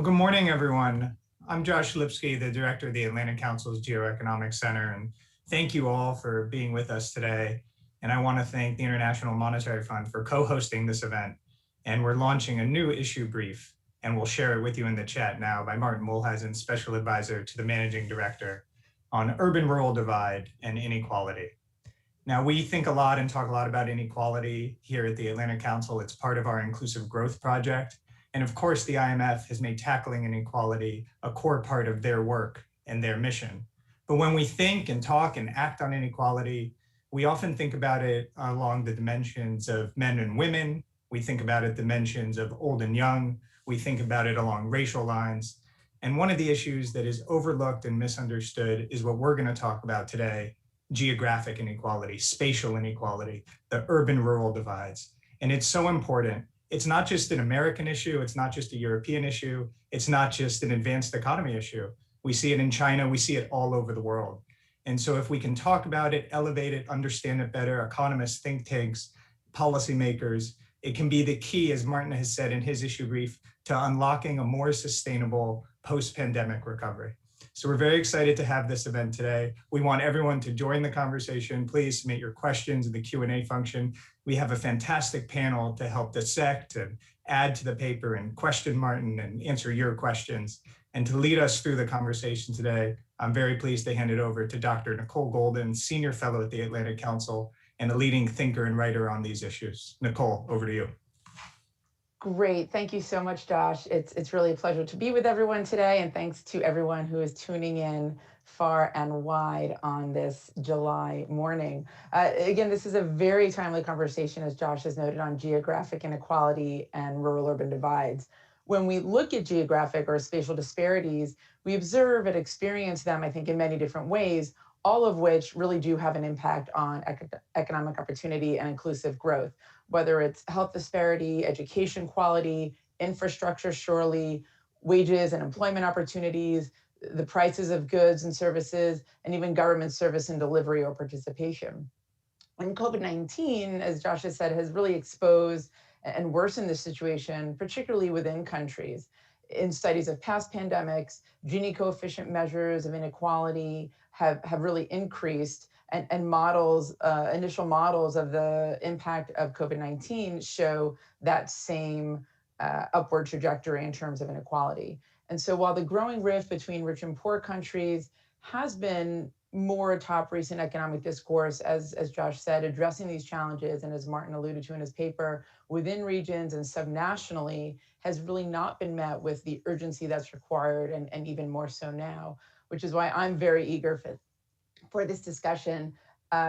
Well, good morning, everyone. I'm Josh Lipsky, the director of the Atlantic Council's Geoeconomic Center, and thank you all for being with us today. And I want to thank the International Monetary Fund for co-hosting this event. And we're launching a new issue brief, and we'll share it with you in the chat now by Martin Muehlhausen, Special Advisor to the Managing Director on urban-rural divide and inequality. Now, we think a lot and talk a lot about inequality here at the Atlantic Council. It's part of our Inclusive Growth Project. And of course, the IMF has made tackling inequality a core part of their work and their mission. But when we think and talk and act on inequality, we often think about it along the dimensions of men and women. We think about it dimensions of old and young. We think about it along racial lines. And one of the issues that is overlooked and misunderstood is what we're going to talk about today: geographic inequality, spatial inequality, the urban-rural divides. And it's so important. It's not just an American issue. It's not just a European issue. It's not just an advanced economy issue. We see it in China. We see it all over the world. And so if we can talk about it, elevate it, understand it better, economists, think tanks, policymakers, it can be the key, as Martin has said in his issue brief, to unlocking a more sustainable post-pandemic recovery. So we're very excited to have this event today. We want everyone to join the conversation. Please submit your questions in the Q&A function. We have a fantastic panel to help dissect and add to the paper and question Martin and answer your questions. And to lead us through the conversation today, I'm very pleased to hand it over to Dr. Nicole Golden, Senior Fellow at the Atlantic Council and a leading thinker and writer on these issues. Nicole, over to you. Great. Thank you so much, Josh. It's really a pleasure to be with everyone today, and thanks to everyone who is tuning in far and wide on this July morning. Again, this is a very timely conversation, as Josh has noted, on geographic inequality and rural-urban divides. When we look at geographic or spatial disparities, we observe and experience them, I think, in many different ways, all of which really do have an impact on economic opportunity and inclusive growth, whether it's health disparity, education quality, infrastructure surely, wages and employment opportunities, the prices of goods and services, and even government service and delivery or participation. And COVID-19, as Josh has said, has really exposed and worsened this situation, particularly within countries. In studies of past pandemics, Gini coefficient measures of inequality have really increased, and models, initial models of the impact of COVID-19 show that same upward trajectory in terms of inequality. And so while the growing rift between rich and poor countries has been more atop recent economic discourse, as Josh said, addressing these challenges, and as Martin alluded to in his paper, within regions and subnationally, has really not been met with the urgency that's required, and even more so now, which is why I'm very eager for this discussion,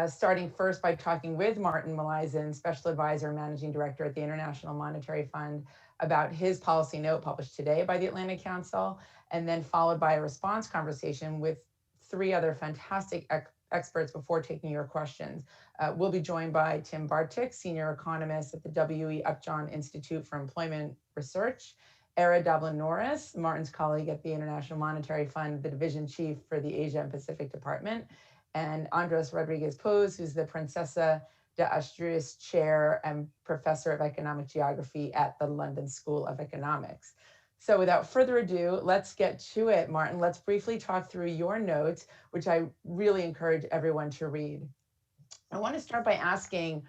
starting first by talking with Martin Muehlhausen, Special Advisor and Managing Director at the International Monetary Fund, about his policy note published today by the Atlantic Council, and then followed by a response conversation with three other fantastic experts before taking your questions. We'll be joined by Tim Bartik, Senior Economist at the W.E. Upjohn Institute for Employment Research, Era Davlin-Norris, Martin's colleague at the International Monetary Fund, the Division Chief for the Asia and Pacific Department, and Andres Rodriguez-Pous, who's the Princesa de Asturias Chair and Professor of Economic Geography at the London School of Economics. So without further ado, let's get to it, Martin. Let's briefly talk through your notes, which I really encourage everyone to read. I want to start by asking,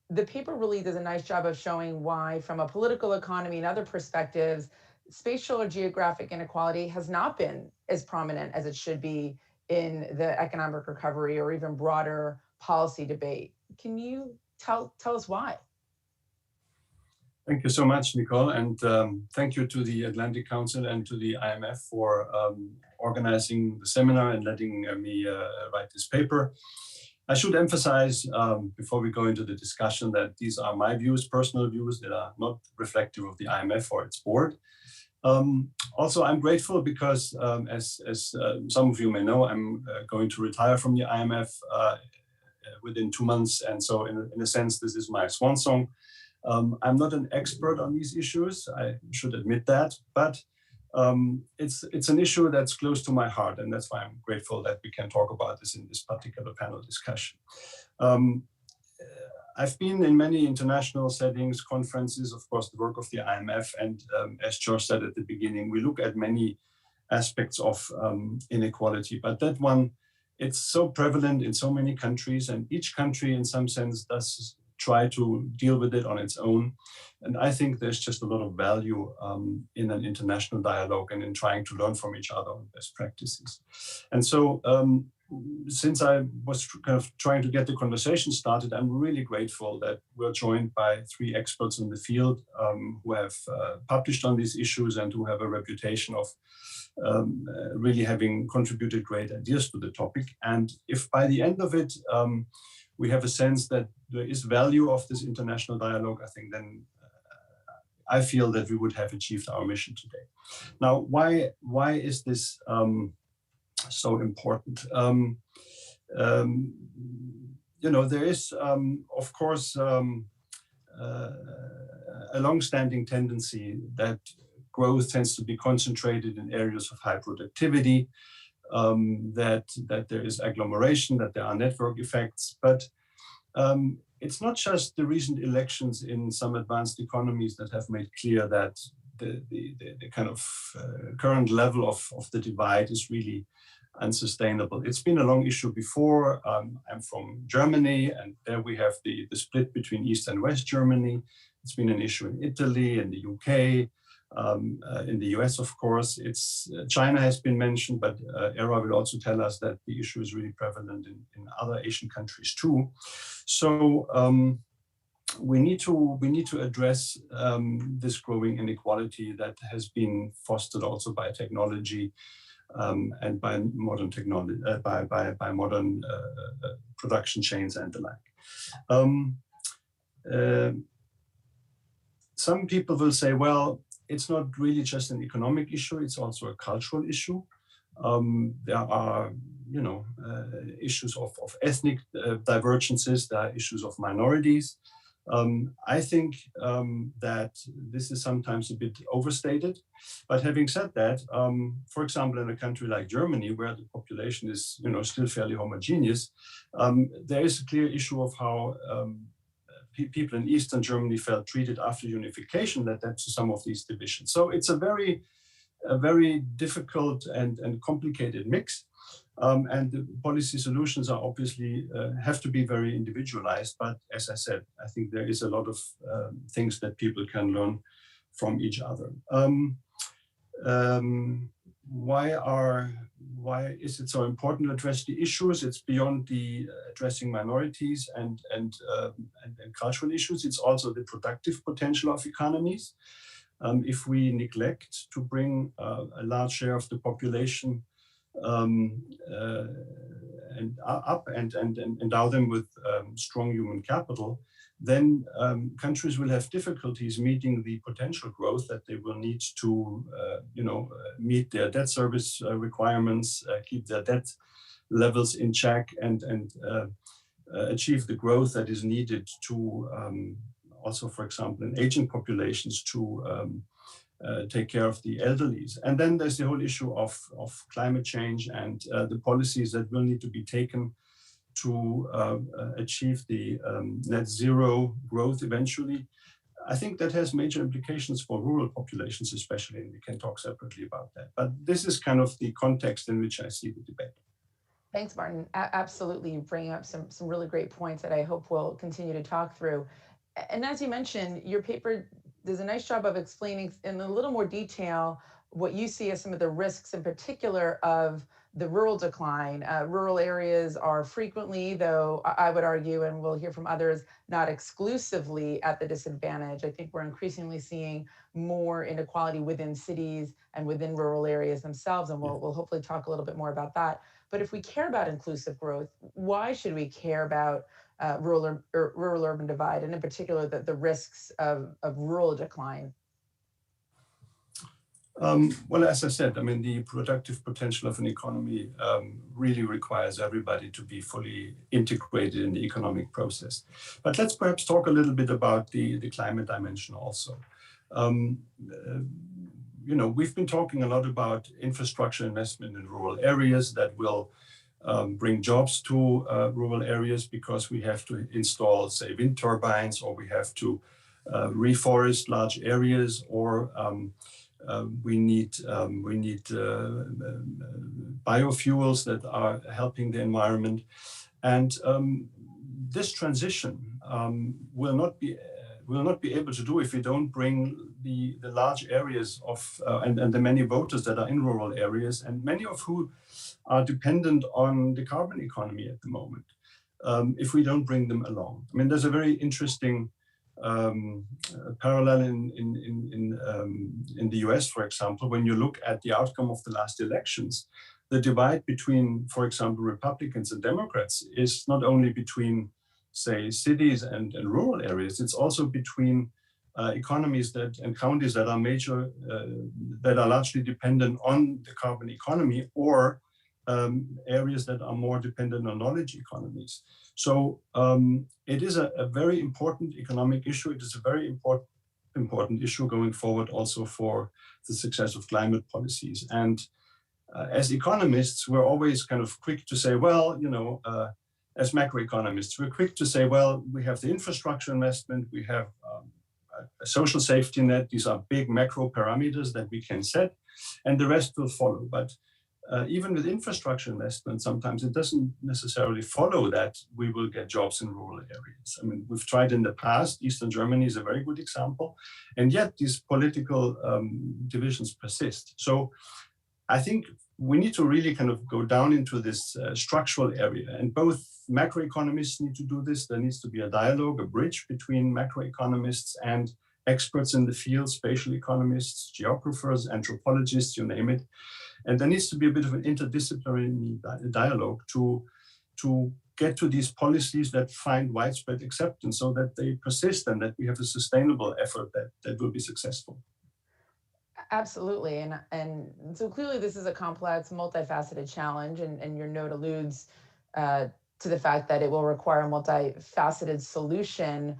the paper really does a nice job of showing why, from a political economy and other perspectives, spatial or geographic inequality has not been as prominent as it should be in the economic recovery or even broader policy debate. Can you tell us why? Thank you so much, Nicole, and thank you to the Atlantic Council and to the IMF for organizing the seminar and letting me write this paper. I should emphasize before we go into the discussion that these are my views, personal views, that are not reflective of the IMF or its board. Also, I'm grateful because, as some of you may know, I'm going to retire from the IMF within 2 months, and so in a sense, this is my swan song. I'm not an expert on these issues, I should admit that, but it's an issue that's close to my heart, and that's why I'm grateful that we can talk about this in this particular panel discussion. I've been in many international settings, conferences, of course, the work of the IMF. And as George said at the beginning, we look at many aspects of inequality, but that one, it's so prevalent in so many countries, and each country in some sense does try to deal with it on its own. And I think there's just a lot of value in an international dialogue and in trying to learn from each other on best practices. And so since I was kind of trying to get the conversation started, I'm really grateful that we're joined by 3 experts in the field who have published on these issues and who have a reputation of really having contributed great ideas to the topic. And if by the end of it, we have a sense that there is value of this international dialogue, I think then I feel that we would have achieved our mission today. Now, why is this so important? There is, of course, a long-standing tendency that growth tends to be concentrated in areas of high productivity, that there is agglomeration, that there are network effects. But it's not just the recent elections in some advanced economies that have made clear that the kind of current level of the divide is really unsustainable. It's been a long issue before. I'm from Germany, and there we have the split between East and West Germany. It's been an issue in Italy, in the UK, in the US, of course. China has been mentioned, but Era will also tell us that the issue is really prevalent in other Asian countries too. So we need to address this growing inequality that has been fostered also by technology and by modern technology, by modern production chains and the like. Some people will say, well, it's not really just an economic issue, it's also a cultural issue. There are, issues of ethnic divergences, there are issues of minorities. I think that this is sometimes a bit overstated. But having said that, for example, in a country like Germany, where the population is, still fairly homogeneous, there is a clear issue of how people in Eastern Germany felt treated after unification that led to some of these divisions. So it's a very difficult and complicated mix. And the policy solutions are obviously have to be very individualized. But as I said, I think there is a lot of things that people can learn from each other. Why is it so important to address the issues? It's beyond the addressing minorities and cultural issues. It's also the productive potential of economies. If we neglect to bring a large share of the population and up and endow them with strong human capital, then countries will have difficulties meeting the potential growth that they will need to, meet their debt service requirements, keep their debt levels in check, and achieve the growth that is needed to also, for example, in aging populations to take care of the elderly. And then there's the whole issue of climate change and the policies that will need to be taken to achieve the net zero growth eventually. I think that has major implications for rural populations, especially, and we can talk separately about that. But this is kind of the context in which I see the debate. Thanks, Martin. Absolutely, you bring up some really great points that I hope we'll continue to talk through. And as you mentioned, your paper does a nice job of explaining in a little more detail what you see as some of the risks in particular of the rural decline. Rural areas are frequently, though I would argue, and we'll hear from others, not exclusively at the disadvantage. I think we're increasingly seeing more inequality within cities and within rural areas themselves, and we'll hopefully talk a little bit more about that. But if we care about inclusive growth, why should we care about rural-urban divide, and in particular the risks of rural decline? Well, as I said, I mean, the productive potential of an economy really requires everybody to be fully integrated in the economic process. But let's perhaps talk a little bit about the climate dimension also. We've been talking a lot about infrastructure investment in rural areas that will bring jobs to rural areas because we have to install, say, wind turbines, or we have to reforest large areas, or we need biofuels that are helping the environment. And this transition will not be able to do if we don't bring the large areas of and the many voters that are in rural areas, and many of who are dependent on the carbon economy at the moment, if we don't bring them along. I mean, there's a very interesting parallel in the US, for example. When you look at the outcome of the last elections, the divide between, for example, Republicans and Democrats is not only between, say, cities and rural areas, it's also between economies and counties that are that are largely dependent on the carbon economy, or areas that are more dependent on knowledge economies. So it is a very important economic issue. It is a very important issue going forward also for the success of climate policies. And as economists, we're always kind of quick to say, well, as macroeconomists, we're quick to say, well, we have the infrastructure investment, we have a social safety net. These are big macro parameters that we can set, and the rest will follow. But even with infrastructure investment, sometimes it doesn't necessarily follow that we will get jobs in rural areas. I mean, we've tried in the past. Eastern Germany is a very good example. And yet these political divisions persist. So I think we need to really kind of go down into this structural area. And both macroeconomists need to do this. There needs to be a dialogue, a bridge between macroeconomists and experts in the field, spatial economists, geographers, anthropologists, you name it. And there needs to be a bit of an interdisciplinary dialogue to get to these policies that find widespread acceptance, so that they persist and that we have a sustainable effort that will be successful. Absolutely. And so clearly this is a complex, multifaceted challenge, and your note alludes to the fact that it will require a multifaceted solution,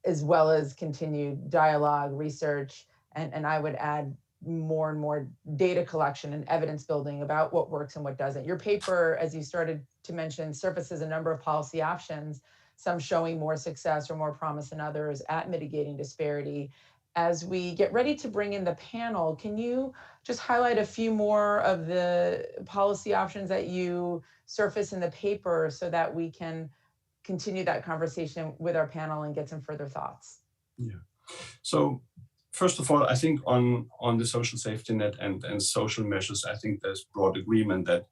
as well as continued dialogue, research, and I would add more and more data collection and evidence building about what works and what doesn't. Your paper, as you started to mention, surfaces a number of policy options, some showing more success or more promise than others at mitigating disparity. As we get ready to bring in the panel, can you just highlight a few more of the policy options that you surface in the paper so that we can continue that conversation with our panel and get some further thoughts? Yeah. So first of all, I think on the social safety net and social measures, I think there's broad agreement that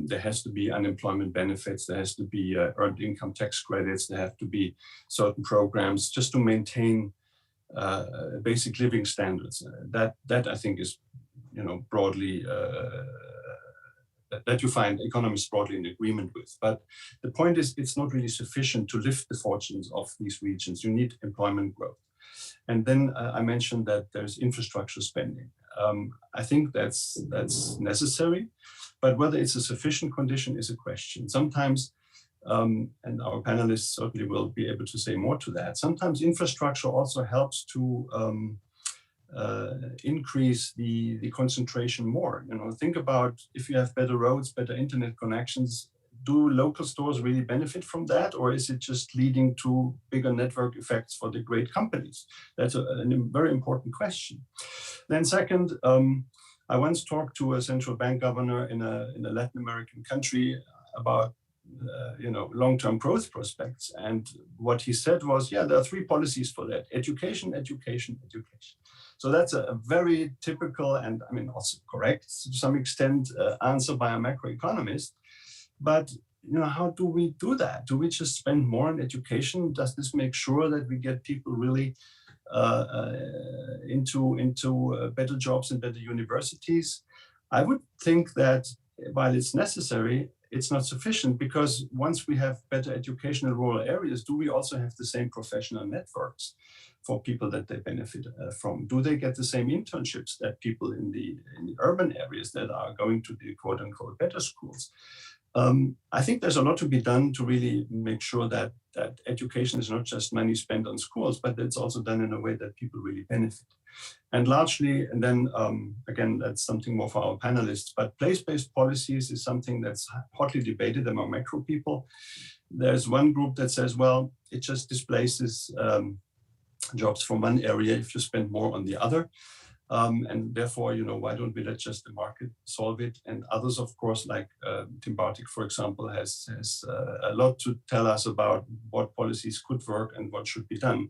there has to be unemployment benefits, there has to be earned income tax credits, there have to be certain programs just to maintain basic living standards. That I think is, broadly that you find economists broadly in agreement with. But the point is, it's not really sufficient to lift the fortunes of these regions. You need employment growth. And then I mentioned that there's infrastructure spending. I think that's necessary, but whether it's a sufficient condition is a question. Sometimes, and our panelists certainly will be able to say more to that, sometimes infrastructure also helps to increase the concentration more. Think about if you have better roads, better internet connections, do local stores really benefit from that, or is it just leading to bigger network effects for the great companies? That's a very important question. Then second, I once talked to a central bank governor in a Latin American country about long-term growth prospects, and what he said was, yeah, there are three policies for that: education, education, education. So that's a very typical, and I mean also correct to some extent, answer by a macroeconomist. But how do we do that? Do we just spend more on education? Does this make sure that we get people really into better jobs and better universities? I would think that while it's necessary, it's not sufficient, because once we have better education in rural areas, do we also have the same professional networks for people that they benefit from? Do they get the same internships that people in the urban areas that are going to the quote unquote better schools? I think there's a lot to be done to really make sure that that education is not just money spent on schools, but it's also done in a way that people really benefit. And largely, and then again, that's something more for our panelists, but place-based policies is something that's hotly debated among macro people. There's one group that says, well, it just displaces jobs from one area if you spend more on the other. And therefore, why don't we let just the market solve it? And others, of course, like Tim Bartik, for example, has a lot to tell us about what policies could work and what should be done.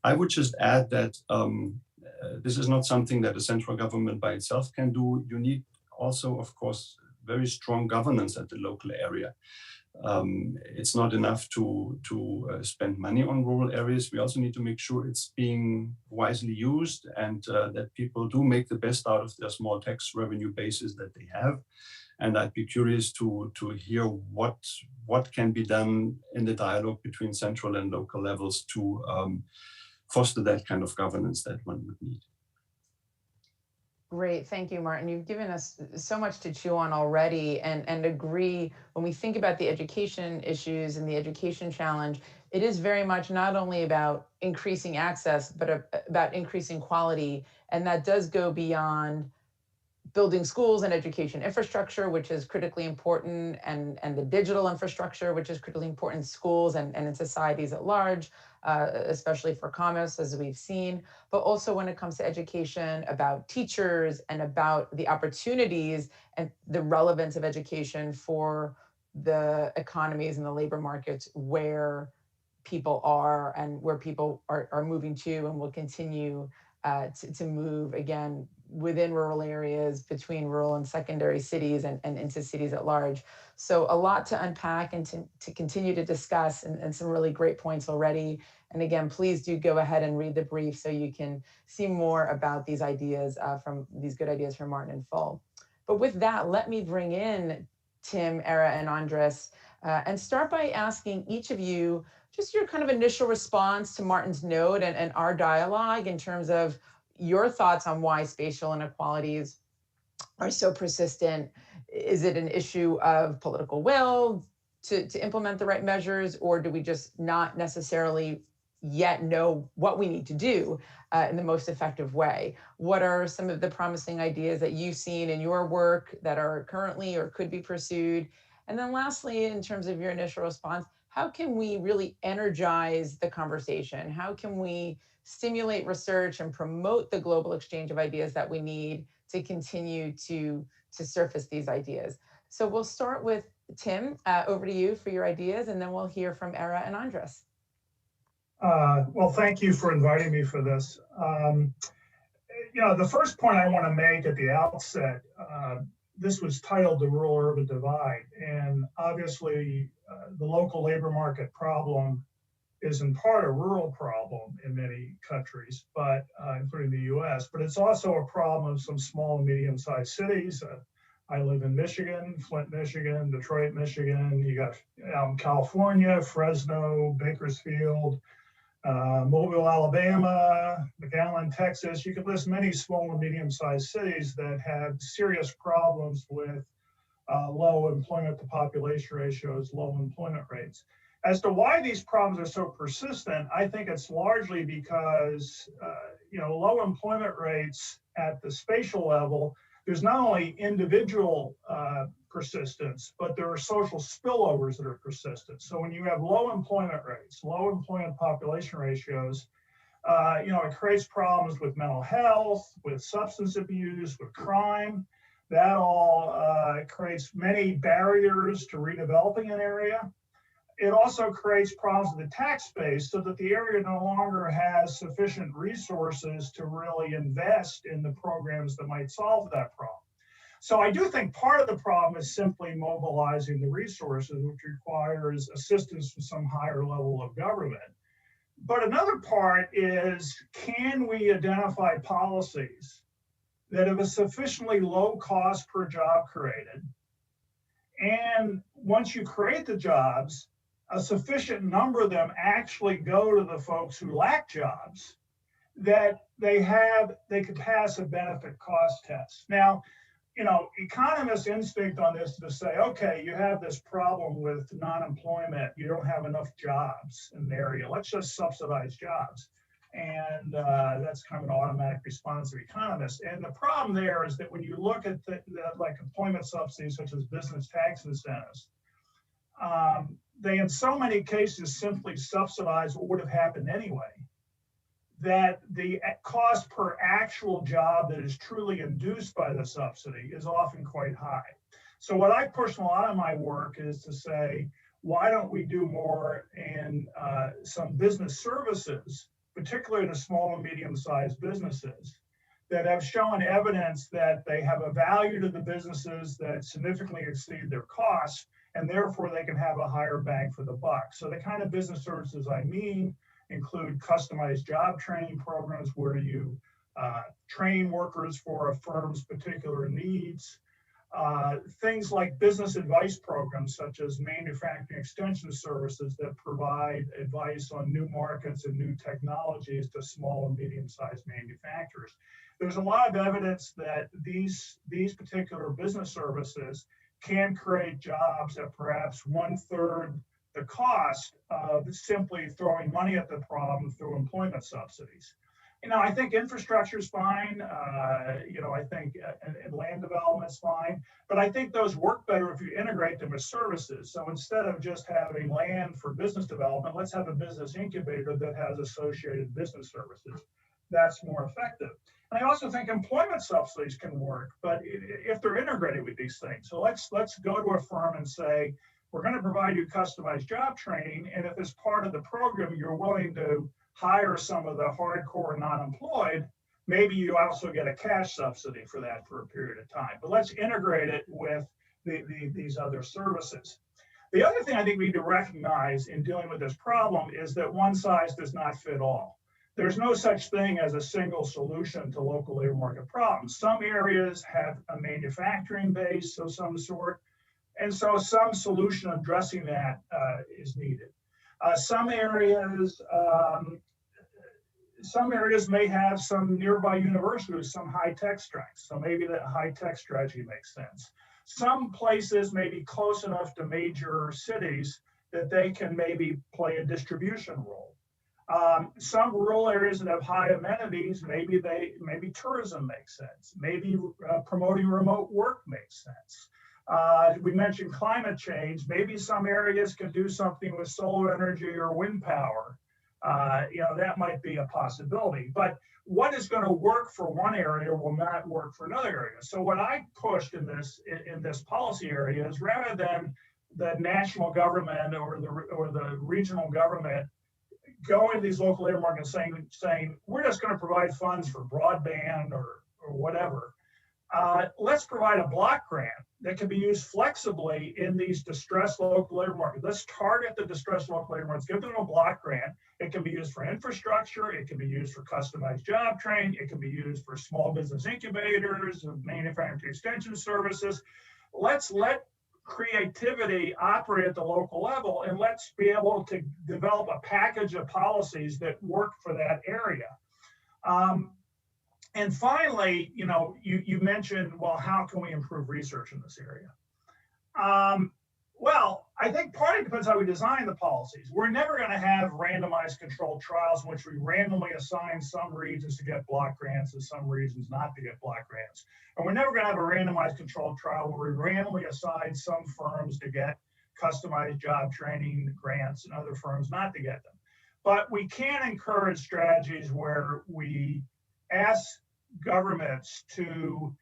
I would just add that this is not something that a central government by itself can do. You need also, of course, very strong governance at the local area. It's not enough to spend money on rural areas. We also need to make sure it's being wisely used and that people do make the best out of their small tax revenue bases that they have. And I'd be curious to hear what can be done in the dialogue between central and local levels to foster that kind of governance that one would need. Great, thank you, Martin. You've given us so much to chew on already, and agree when we think about the education issues and the education challenge, it is very much not only about increasing access, but about increasing quality. And that does go beyond building schools and education infrastructure, which is critically important, and the digital infrastructure, which is critically important in schools and in societies at large, especially for commerce, as we've seen, but also when it comes to education, about teachers and about the opportunities and the relevance of education for the economies and the labor markets where people are and where people are moving to and will continue to move, again, within rural areas, between rural and secondary cities, and into cities at large. So a lot to unpack and to continue to discuss, and some really great points already. And again, please do go ahead and read the brief so you can see more about these ideas, from these good ideas from Martin in full. But with that, let me bring in Tim, Era, and Andres, and start by asking each of you just your kind of initial response to Martin's note and our dialogue in terms of your thoughts on why spatial inequalities are so persistent. Is it an issue of political will to implement the right measures, or do we just not necessarily yet know what we need to do in the most effective way? What are some of the promising ideas that you've seen in your work that are currently or could be pursued? And then lastly, in terms of your initial response, how can we really energize the conversation? How can we stimulate research and promote the global exchange of ideas that we need to continue to surface these ideas? So we'll start with Tim, over to you for your ideas, and then we'll hear from Era and Andres. Well, thank you for inviting me for this. The first point I want to make at the outset, this was titled The Rural-Urban Divide, and obviously the local labor market problem is in part a rural problem in many countries, but including the US, but it's also a problem of some small and medium-sized cities. I live in Michigan, Flint, Michigan, Detroit, Michigan. You got California, Fresno, Bakersfield, Mobile, Alabama, McAllen, Texas. You could list many small and medium-sized cities that have serious problems with low employment to population ratios, low employment rates. As to why these problems are so persistent, I think it's largely because low employment rates at the spatial level, there's not only individual persistence, but there are social spillovers that are persistent. So when you have low employment rates, low employment population ratios, it creates problems with mental health, with substance abuse, with crime. That all creates many barriers to redeveloping an area. It also creates problems with the tax base so that the area no longer has sufficient resources to really invest in the programs that might solve that problem. So I do think part of the problem is simply mobilizing the resources, which requires assistance from some higher level of government. But another part is, can we identify policies that have a sufficiently low cost per job created, and once you create the jobs, a sufficient number of them actually go to the folks who lack jobs, that they could pass a benefit cost test. Now, economists' instinct on this is to say, okay, you have this problem with non-employment. You don't have enough jobs in the area. Let's just subsidize jobs. And that's kind of an automatic response of economists. And the problem there is that when you look at like employment subsidies, such as business tax incentives, they in so many cases simply subsidize what would have happened anyway, that the cost per actual job that is truly induced by the subsidy is often quite high. So what I push in a lot of my work is to say, why don't we do more in some business services, particularly the small and medium-sized businesses, that have shown evidence that they have a value to the businesses that significantly exceed their costs, and therefore they can have a higher bang for the buck. So the kind of business services I mean include customized job training programs where you train workers for a firm's particular needs. Things like business advice programs, such as manufacturing extension services that provide advice on new markets and new technologies to small and medium-sized manufacturers. There's a lot of evidence that these particular business services can create jobs at perhaps 1/3 the cost of simply throwing money at the problem through employment subsidies. I think infrastructure is fine. I think land development is fine, but I think those work better if you integrate them as services. So instead of just having land for business development, let's have a business incubator that has associated business services. That's more effective. And I also think employment subsidies can work, but if they're integrated with these things. So let's go to a firm and say, we're going to provide you customized job training, and if as part of the program you're willing to hire some of the hardcore non-employed, maybe you also get a cash subsidy for that for a period of time. But let's integrate it with these other services. The other thing I think we need to recognize in dealing with this problem is that one size does not fit all. There's no such thing as a single solution to local labor market problems. Some areas have a manufacturing base of some sort, and so some solution addressing that is needed. Some areas may have some nearby universities, some high-tech strengths. So maybe that high-tech strategy makes sense. Some places may be close enough to major cities that they can maybe play a distribution role. Some rural areas that have high amenities, maybe tourism makes sense. Maybe promoting remote work makes sense. We mentioned climate change. Maybe some areas can do something with solar energy or wind power. That might be a possibility. But what is going to work for one area will not work for another area. So what I pushed in this policy area is, rather than the national government or the regional government go into these local labor markets saying we're just going to provide funds for broadband or whatever. Let's provide a block grant that can be used flexibly in these distressed local labor markets. Let's target the distressed local labor markets, give them a block grant. It can be used for infrastructure. It can be used for customized job training. It can be used for small business incubators, manufacturing extension services. Let's let creativity operate at the local level, and let's be able to develop a package of policies that work for that area. And finally, you mentioned, well, how can we improve research in this area? Well, I think partly depends how we design the policies. We're never going to have randomized controlled trials in which we randomly assign some regions to get block grants and some regions not to get block grants. And we're never going to have a randomized controlled trial where we randomly assign some firms to get customized job training grants and other firms not to get them. But we can encourage strategies where we ask governments to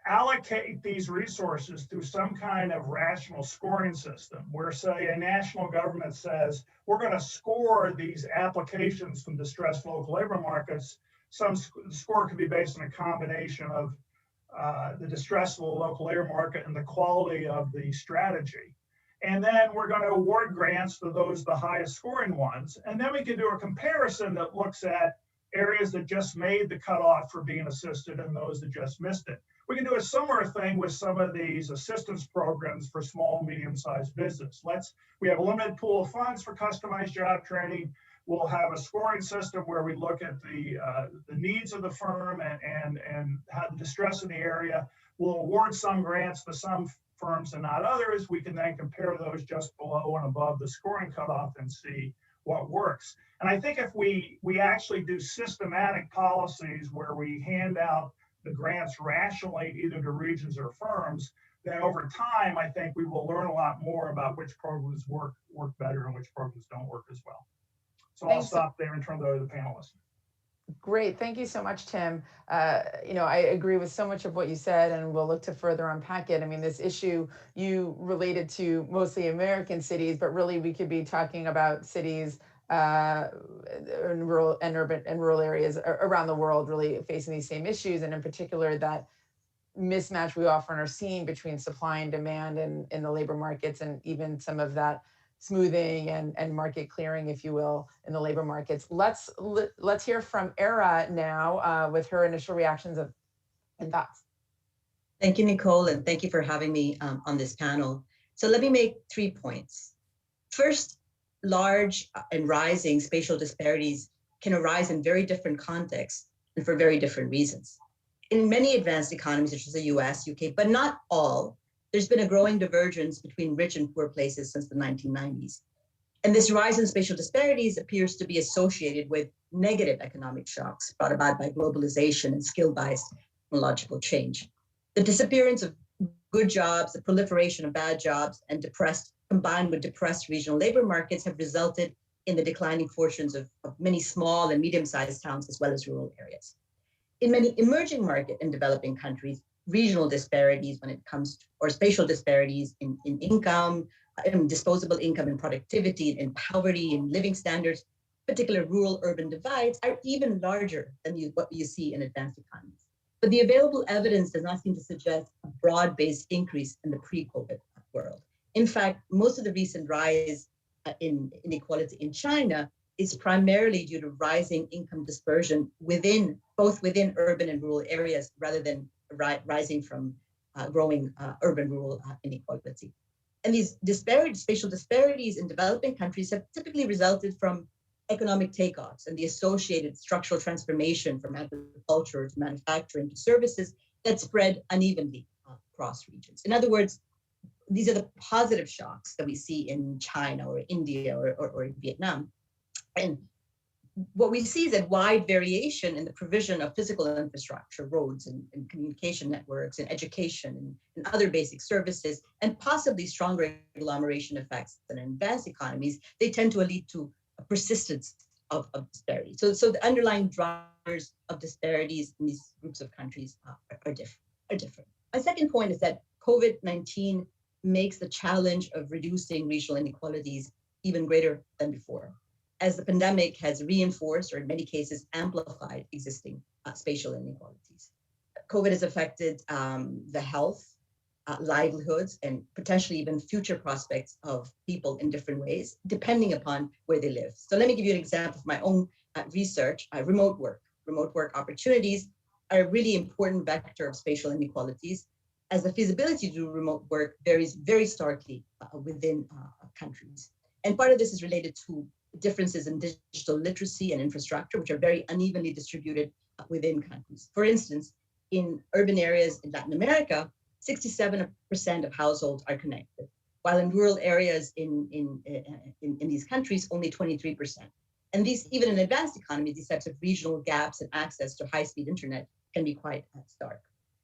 allocate these resources through some kind of rational scoring system, where, say, a national government says, we're going to score these applications from distressed local labor markets. Some score can be based on a combination of the distressed local labor market and the quality of the strategy. And then we're going to award grants to those, the highest scoring ones. And then we can do a comparison that looks at areas that just made the cutoff for being assisted and those that just missed it. We can do a similar thing with some of these assistance programs for small and medium-sized business. We have a limited pool of funds for customized job training. we'll have a scoring system where we look at the needs of the firm and how the distress in the area. We'll award some grants to some firms and not others. We can then compare those just below and above the scoring cutoff and see what works. And I think if we actually do systematic policies where we hand out the grants rationally either to regions or firms, then over time, I think we will learn a lot more about which programs work better and which programs don't work as well. So I'll stop there and turn it over to the panelists. Great. Thank you so much, Tim. I agree with so much of what you said, and we'll look to further unpack it. I mean, this issue you related to mostly American cities, but really we could be talking about cities in rural and urban and rural areas around the world really facing these same issues, and in particular that mismatch we often are seeing between supply and demand in the labor markets, and even some of that smoothing and market clearing, if you will, in the labor markets. Let's hear from Era now with her initial reactions and thoughts. Thank you, Nicole, and thank you for having me on this panel. So let me make 3 points. First, large and rising spatial disparities can arise in very different contexts and for very different reasons. In many advanced economies, such as the US, UK, but not all, there's been a growing divergence between rich and poor places since the 1990s. And this rise in spatial disparities appears to be associated with negative economic shocks brought about by globalization and skill-based technological change. The disappearance of good jobs, the proliferation of bad jobs, and combined with depressed regional labor markets have resulted in the declining fortunes of many small and medium-sized towns, as well as rural areas. In many emerging market and developing countries, regional disparities when it comes to, or spatial disparities in income, in disposable income and productivity, in poverty and living standards, particular rural-urban divides are even larger than what you see in advanced economies. But the available evidence does not seem to suggest a broad-based increase in the pre-COVID world. In fact, most of the recent rise in inequality in China is primarily due to rising income dispersion both within urban and rural areas, rather than rising from growing urban-rural inequality. And these spatial disparities in developing countries have typically resulted from economic takeoffs and the associated structural transformation from agriculture to manufacturing to services that spread unevenly across regions. In other words, these are the positive shocks that we see in China or India or Vietnam. And what we see is that wide variation in the provision of physical infrastructure, roads and communication networks and education and other basic services, and possibly stronger agglomeration effects than in advanced economies, they tend to lead to a persistence of disparity. So the underlying drivers of disparities in these groups of countries are different. My second point is that COVID-19 makes the challenge of reducing regional inequalities even greater than before, as the pandemic has reinforced, or in many cases amplified, existing spatial inequalities. COVID has affected the health, livelihoods, and potentially even future prospects of people in different ways, depending upon where they live. So let me give you an example of my own research. Remote work. Remote work opportunities are a really important vector of spatial inequalities, as the feasibility to do remote work varies very starkly within countries. And part of this is related to differences in digital literacy and infrastructure, which are very unevenly distributed within countries. For instance, in urban areas in Latin America, 67% of households are connected, while in rural areas in these countries, only 23%. And these, even in advanced economies, these types of regional gaps in access to high-speed internet can be quite stark.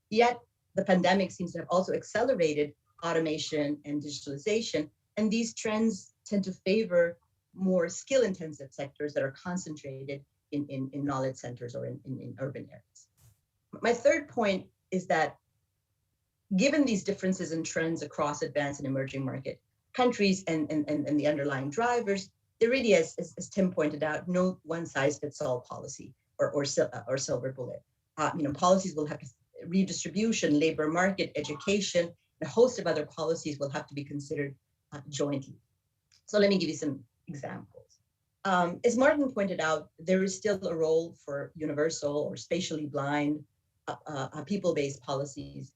Yet, the pandemic seems to have also accelerated automation and digitalization, and these trends tend to favor more skill-intensive sectors that are concentrated in knowledge centers or in urban areas. My third point is that given these differences in trends across advanced and emerging market countries and the underlying drivers, there really is, as Tim pointed out, no one-size-fits-all policy or silver bullet. Policies will have to redistribution, labor market, education, and a host of other policies will have to be considered jointly. So let me give you some examples. As Martin pointed out, there is still a role for universal or spatially blind people-based policies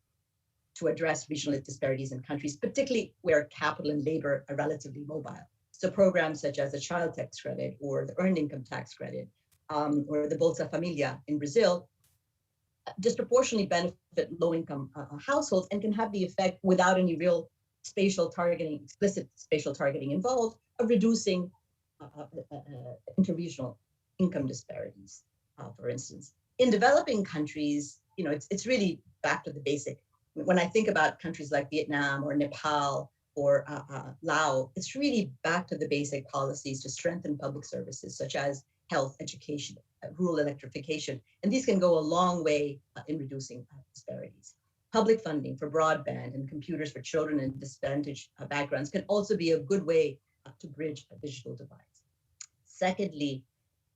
to address regional disparities in countries, particularly where capital and labor are relatively mobile. So programs such as the child tax credit or the earned income tax credit or the Bolsa Familia in Brazil disproportionately benefit low-income households and can have the effect without any real spatial targeting, explicit spatial targeting involved of reducing interregional income disparities, for instance. In developing countries, it's really back to the basic. When I think about countries like Vietnam or Nepal or Laos, it's really back to the basic policies to strengthen public services such as health, education, rural electrification, and these can go a long way in reducing disparities. Public funding for broadband and computers for children in disadvantaged backgrounds can also be a good way to bridge digital divides. Secondly,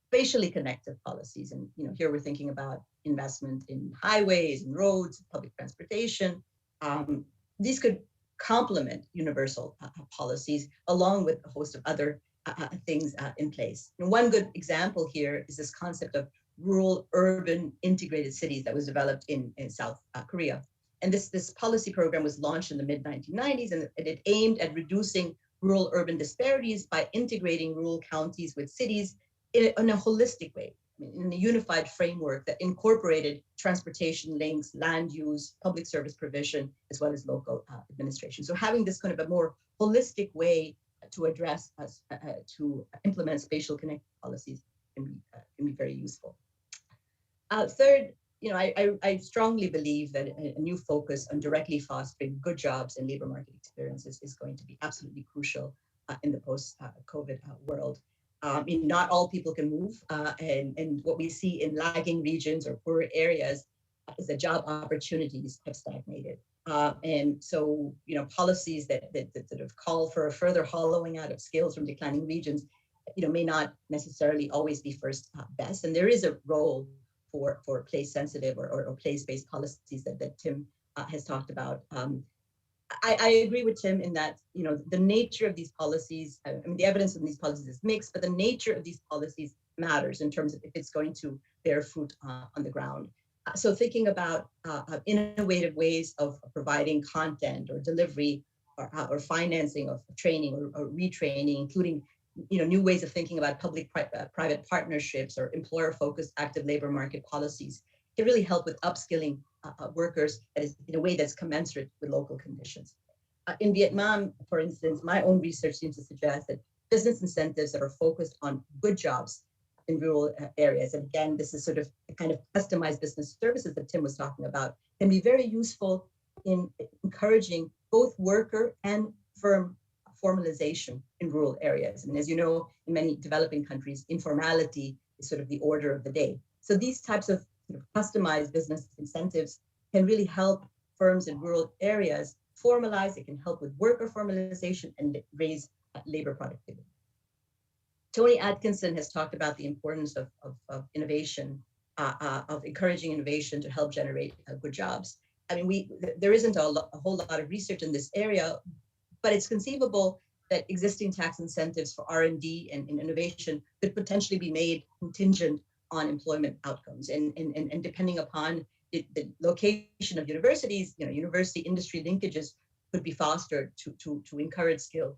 spatially connected policies, and here we're thinking about investment in highways and roads, public transportation. These could complement universal policies along with a host of other things in place. And one good example here is this concept of rural urban integrated cities that was developed in South Korea. And this policy program was launched in the mid-1990s, and it aimed at reducing rural urban disparities by integrating rural counties with cities in a holistic way, in a unified framework that incorporated transportation links, land use, public service provision, as well as local administration. So having this kind of a more holistic way to address, to implement spatial connected policies can be very useful. Third, I strongly believe that a new focus on directly fostering good jobs and labor market experiences is going to be absolutely crucial in the post-COVID world. Not all people can move, and what we see in lagging regions or poorer areas is that job opportunities have stagnated. And so, policies that sort of call for a further hollowing out of skills from declining regions, may not necessarily always be first best. And there is a role for place-sensitive or place-based policies that Tim has talked about. I agree with Tim in that, the nature of these policies, the evidence of these policies is mixed, but the nature of these policies matters in terms of if it's going to bear fruit on the ground. So thinking about innovative ways of providing content or delivery or financing of training or retraining, including new ways of thinking about public-private partnerships or employer-focused active labor market policies can really help with upskilling workers that is in a way that's commensurate with local conditions. In Vietnam, for instance, my own research seems to suggest that business incentives that are focused on good jobs in rural areas, and again, this is sort of the kind of customized business services that Tim was talking about, can be very useful in encouraging both worker and firm formalization in rural areas. And as you know, in many developing countries, informality is sort of the order of the day. So these types of customized business incentives can really help firms in rural areas formalize. It can help with worker formalization and raise labor productivity. Tony Atkinson has talked about the importance of innovation, of encouraging innovation to help generate good jobs. There isn't a whole lot of research in this area, but it's conceivable that existing tax incentives for R&D and innovation could potentially be made contingent on employment outcomes. And depending upon the location of universities, university industry linkages could be fostered to encourage skill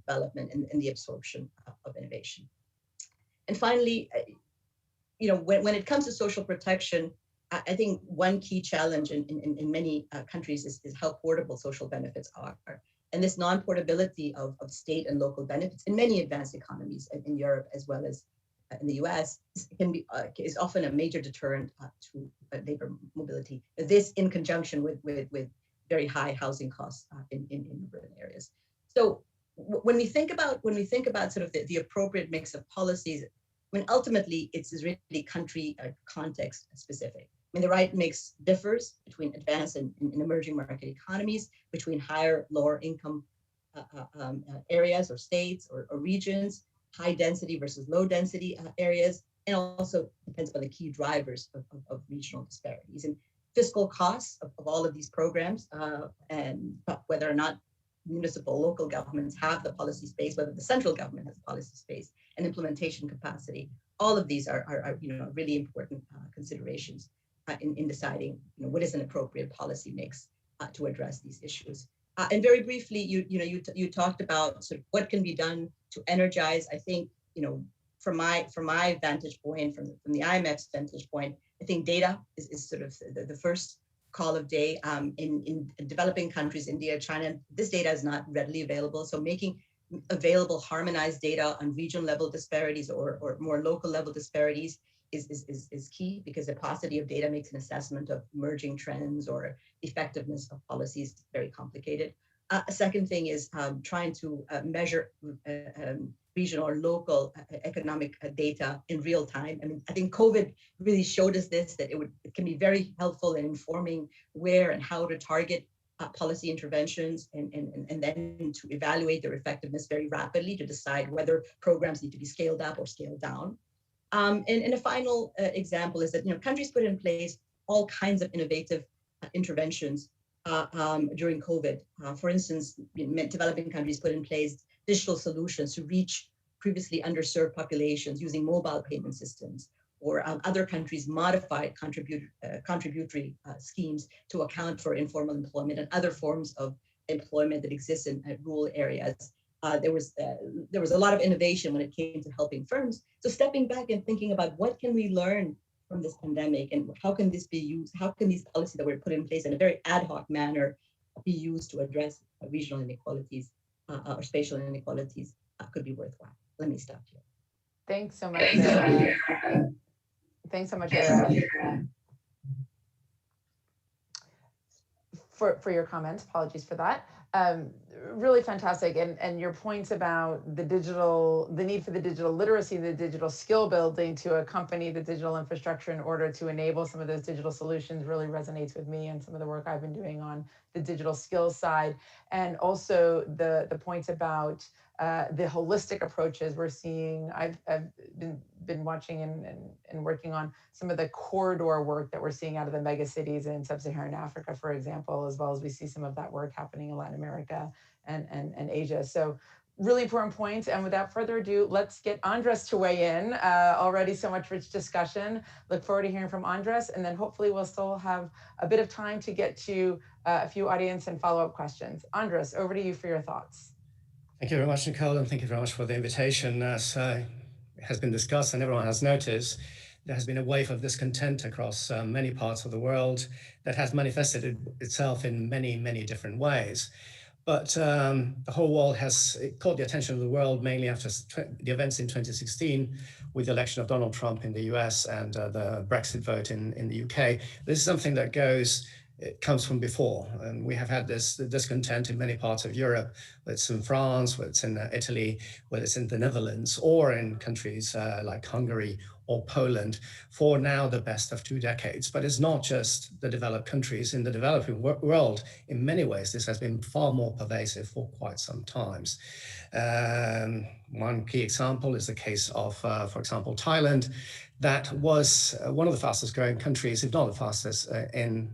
development and the absorption of innovation. And finally, when it comes to social protection, I think one key challenge in many countries is how portable social benefits are. And this non-portability of state and local benefits in many advanced economies in Europe as well as in the US is often a major deterrent to labor mobility. This in conjunction with very high housing costs in urban areas. So when we think about sort of the appropriate mix of policies, ultimately it's really country context specific. The right mix differs between advanced and emerging market economies, between higher, lower income areas or states or regions, high density versus low density areas, and also depends on the key drivers of regional disparities. And fiscal costs of all of these programs and whether or not municipal, local governments have the policy space, whether the central government has policy space and implementation capacity, all of these are really important considerations in deciding what is an appropriate policy mix to address these issues. And very briefly, you talked about sort of what can be done to energize. I think, from my vantage point, from the IMF's vantage point, I think data is sort of the first call of day. In developing countries, India, China, this data is not readily available. So making available harmonized data on regional level disparities or more local level disparities is key, because the paucity of data makes an assessment of emerging trends or effectiveness of policies very complicated. A second thing is trying to measure regional or local economic data in real time. I mean, I think COVID really showed us this, that it can be very helpful in informing where and how to target policy interventions, and then to evaluate their effectiveness very rapidly to decide whether programs need to be scaled up or scaled down. And a final example is that countries put in place all kinds of innovative interventions during COVID. For instance, developing countries put in place digital solutions to reach previously underserved populations using mobile payment systems, or other countries modified contributory schemes to account for informal employment and other forms of employment that exist in rural areas. There was a lot of innovation when it came to helping firms. So stepping back and thinking about what can we learn from this pandemic, and how can this be used? How can these policies that were put in place in a very ad hoc manner be used to address regional inequalities or spatial inequalities could be worthwhile. Let me stop here. Thanks so much, Sarah. Thanks so much, Sarah, for your comments. Apologies for that. Really fantastic, and your points about the need for the digital literacy, the digital skill building to accompany the digital infrastructure in order to enable some of those digital solutions really resonates with me and some of the work I've been doing on the digital skills side, and also the points about the holistic approaches we're seeing. I've been watching and working on some of the corridor work that we're seeing out of the mega cities in sub-Saharan Africa, for example, as well as we see some of that work happening in Latin America and Asia. So really important points. And without further ado, let's get Andres to weigh in. Already so much rich discussion. Look forward to hearing from Andres, and then hopefully we'll still have a bit of time to get to a few audience and follow-up questions. Andres, over to you for your thoughts. Thank you very much, Nicole, and thank you very much for the invitation. As has been discussed and everyone has noticed, there has been a wave of discontent across many parts of the world that has manifested itself in many, many different ways. But the whole world has caught the attention of the world mainly after the events in 2016 with the election of Donald Trump in the US and the Brexit vote in the UK. This is something that it comes from before, and we have had this discontent in many parts of Europe, whether it's in France, whether it's in Italy, whether it's in the Netherlands, or in countries like Hungary or Poland, for now the best of 2 decades. But it's not just the developed countries. In the developing world, in many ways, this has been far more pervasive for quite some times. One key example is the case of, for example, Thailand. That was one of the fastest growing countries, if not the fastest, in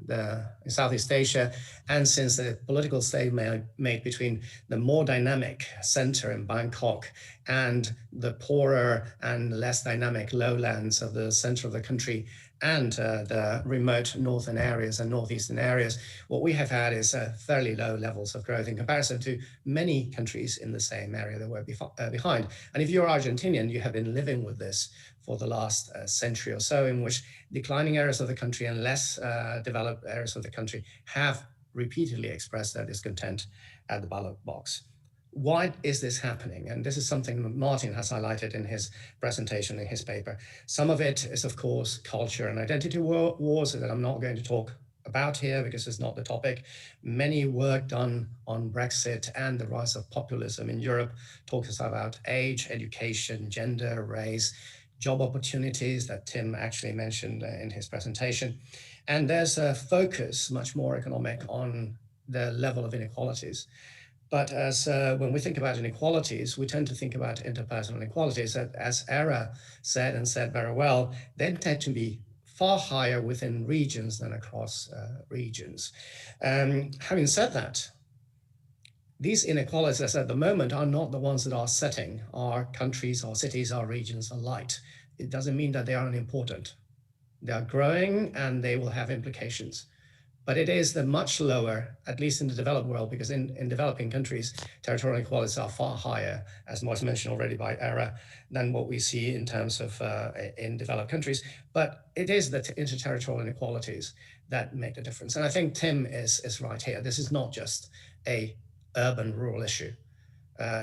Southeast Asia. And since the political stalemate between the more dynamic center in Bangkok and the poorer and less dynamic lowlands of the center of the country and the remote northern areas and northeastern areas, what we have had is fairly low levels of growth in comparison to many countries in the same area that were behind. And if you're Argentinian, you have been living with this for the last century or so, in which declining areas of the country and less developed areas of the country have repeatedly expressed their discontent at the ballot box. Why is this happening? And this is something that Martin has highlighted in his presentation, in his paper. Some of it is, of course, culture and identity wars that I'm not going to talk about here because it's not the topic. Many work done on Brexit and the rise of populism in Europe talks about age, education, gender, race, job opportunities that Tim actually mentioned in his presentation. And there's a focus, much more economic, on the level of inequalities. But when we think about inequalities, we tend to think about interpersonal inequalities. As Era said, and said very well, they tend to be far higher within regions than across regions. Having said that, these inequalities at the moment are not the ones that are setting our countries, our cities, our regions alight. It doesn't mean that they are unimportant. They are growing and they will have implications. but it is the much lower, at least in the developed world, because in developing countries, territorial inequalities are far higher, as was mentioned already by Era, than what we see in terms of in developed countries. But it is the interterritorial inequalities that make the difference. And I think Tim is right here. This is not just a urban-rural issue.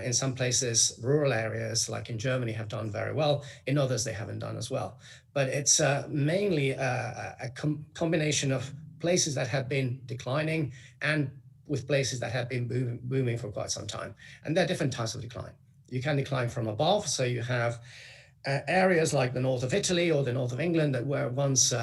In some places, rural areas, like in Germany, have done very well. In others, they haven't done as well. But it's mainly a combination of places that have been declining and with places that have been booming for quite some time. And there are different types of decline. You can decline from above. So you have areas like the north of Italy or the north of England that were once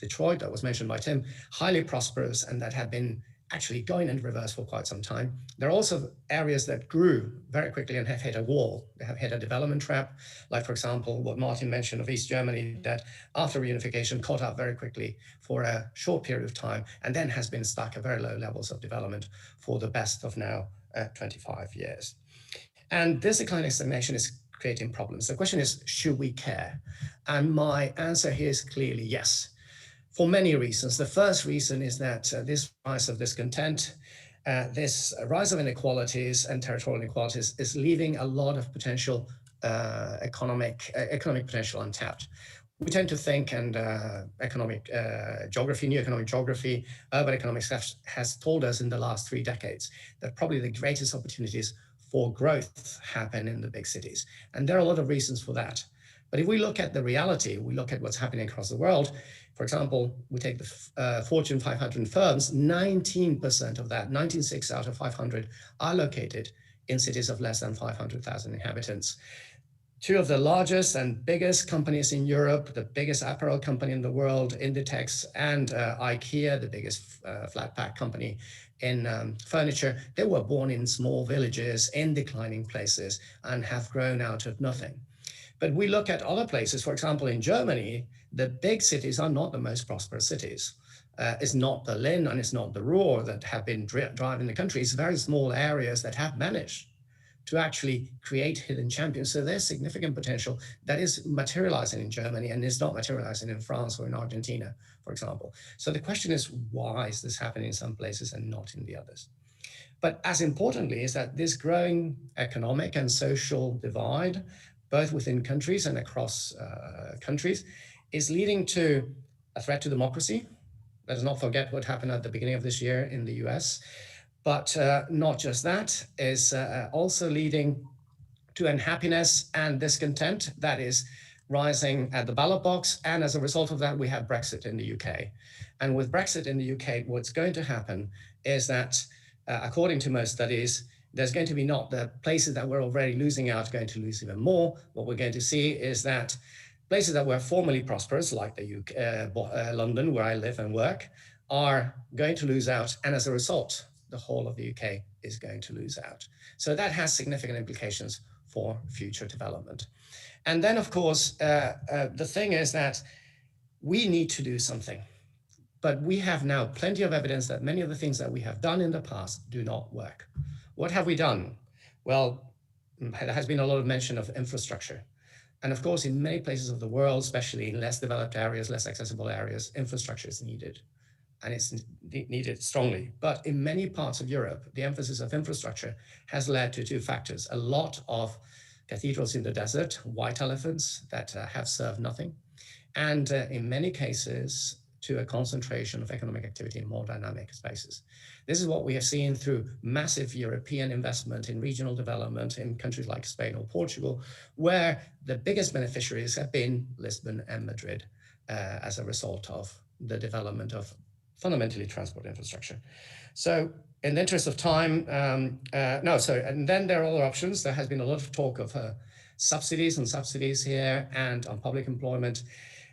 Detroit, that was mentioned by Tim, highly prosperous and that had been actually going in reverse for quite some time. There are also areas that grew very quickly and have hit a wall. They have hit a development trap, like, for example, what Martin mentioned of East Germany, that after reunification caught up very quickly for a short period of time and then has been stuck at very low levels of development for the best of now 25 years. And this declining stagnation is creating problems. The question is, should we care? And my answer here is clearly yes. For many reasons. The first reason is that this rise of discontent, this rise of inequalities and territorial inequalities is leaving a lot of potential economic potential untapped. We tend to think, and economic geography, new economic geography, urban economics has told us in the last 3 decades that probably the greatest opportunities for growth happen in the big cities. And there are a lot of reasons for that. But if we look at the reality, we look at what's happening across the world. For example, we take the Fortune 500 firms, 19% of that, 96 out of 500 are located in cities of less than 500,000 inhabitants. 2 of the largest and biggest companies in Europe, the biggest apparel company in the world, Inditex, and IKEA, the biggest flat pack company in furniture, they were born in small villages in declining places and have grown out of nothing. But we look at other places, for example, in Germany, the big cities are not the most prosperous cities. It's not Berlin and it's not the Ruhr that have been driving the country. It's very small areas that have managed to actually create hidden champions. So there's significant potential that is materializing in Germany and is not materializing in France or in Argentina, for example. So the question is, why is this happening in some places and not in the others? But as importantly is that this growing economic and social divide, both within countries and across countries, is leading to a threat to democracy. Let us not forget what happened at the beginning of this year in the US. But not just that, is also leading to unhappiness and discontent that is rising at the ballot box. And as a result of that, we have Brexit in the UK. And with Brexit in the UK, what's going to happen is that, according to most studies, there's going to be not the places that we're already losing out going to lose even more. What we're going to see is that places that were formerly prosperous, like the UK, London, where I live and work, are going to lose out. And as a result, the whole of the UK is going to lose out. So that has significant implications for future development. And then, of course, the thing is that we need to do something. But we have now plenty of evidence that many of the things that we have done in the past do not work. What have we done? Well, there has been a lot of mention of infrastructure. And of course, in many places of the world, especially in less developed areas, less accessible areas, infrastructure is needed. And it's needed strongly. But in many parts of Europe, the emphasis of infrastructure has led to 2 factors. A lot of cathedrals in the desert, white elephants that have served nothing. And in many cases, to a concentration of economic activity in more dynamic spaces. This is what we have seen through massive European investment in regional development in countries like Spain or Portugal, where the biggest beneficiaries have been Lisbon and Madrid as a result of the development of fundamentally transport infrastructure. So in the interest of time, and then there are other options. There has been a lot of talk of subsidies here and on public employment.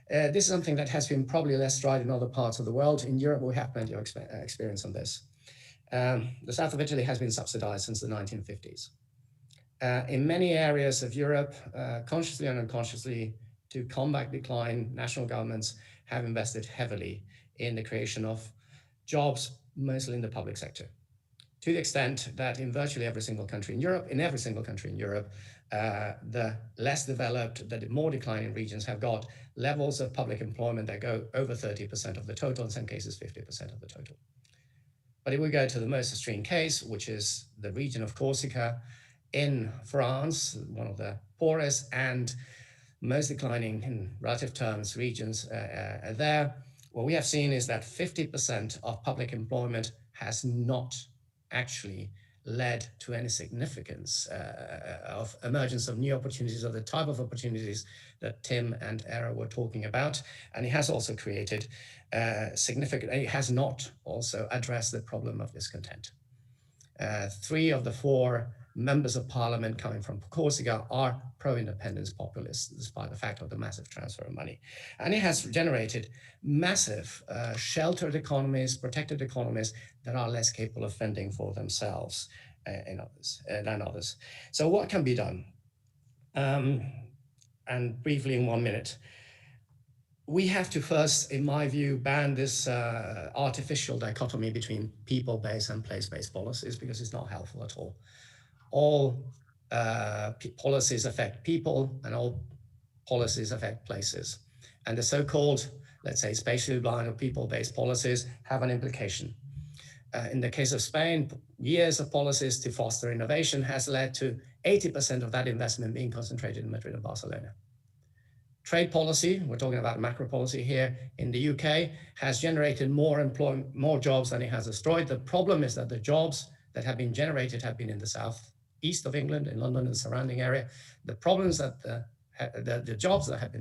This is something that has been probably less tried in other parts of the world. In Europe, we have plenty of experience on this. The south of Italy has been subsidized since the 1950s. In many areas of Europe, consciously and unconsciously, to combat decline, national governments have invested heavily in the creation of jobs, mostly in the public sector. to the extent that in virtually every single country in Europe, the less developed, the more declining regions have got levels of public employment that go over 30% of the total, in some cases 50% of the total. But if we go to the most extreme case, which is the region of Corsica in France, one of the poorest and most declining in relative terms regions there, what we have seen is that 50% of public employment has not actually led to any significance of emergence of new opportunities, of the type of opportunities that Tim and Era were talking about. And it has also created it has not also addressed the problem of discontent. 3 of the 4 members of parliament coming from Corsica are pro-independence populists, despite the fact of the massive transfer of money. And it has generated massive sheltered economies, protected economies that are less capable of fending for themselves than others. So what can be done? And briefly in 1 minute, we have to first, in my view, ban this artificial dichotomy between people-based and place-based policies, because it's not helpful at all. All policies affect people and all policies affect places. And the so-called, let's say, spatially blind or people-based policies have an implication. In the case of Spain, years of policies to foster innovation has led to 80% of that investment being concentrated in Madrid and Barcelona. Trade policy, we're talking about macro policy here in the UK, has generated more jobs than it has destroyed. The problem is that the jobs that have been generated have been in the southeast of England, in London and the surrounding area. The problems that the jobs that have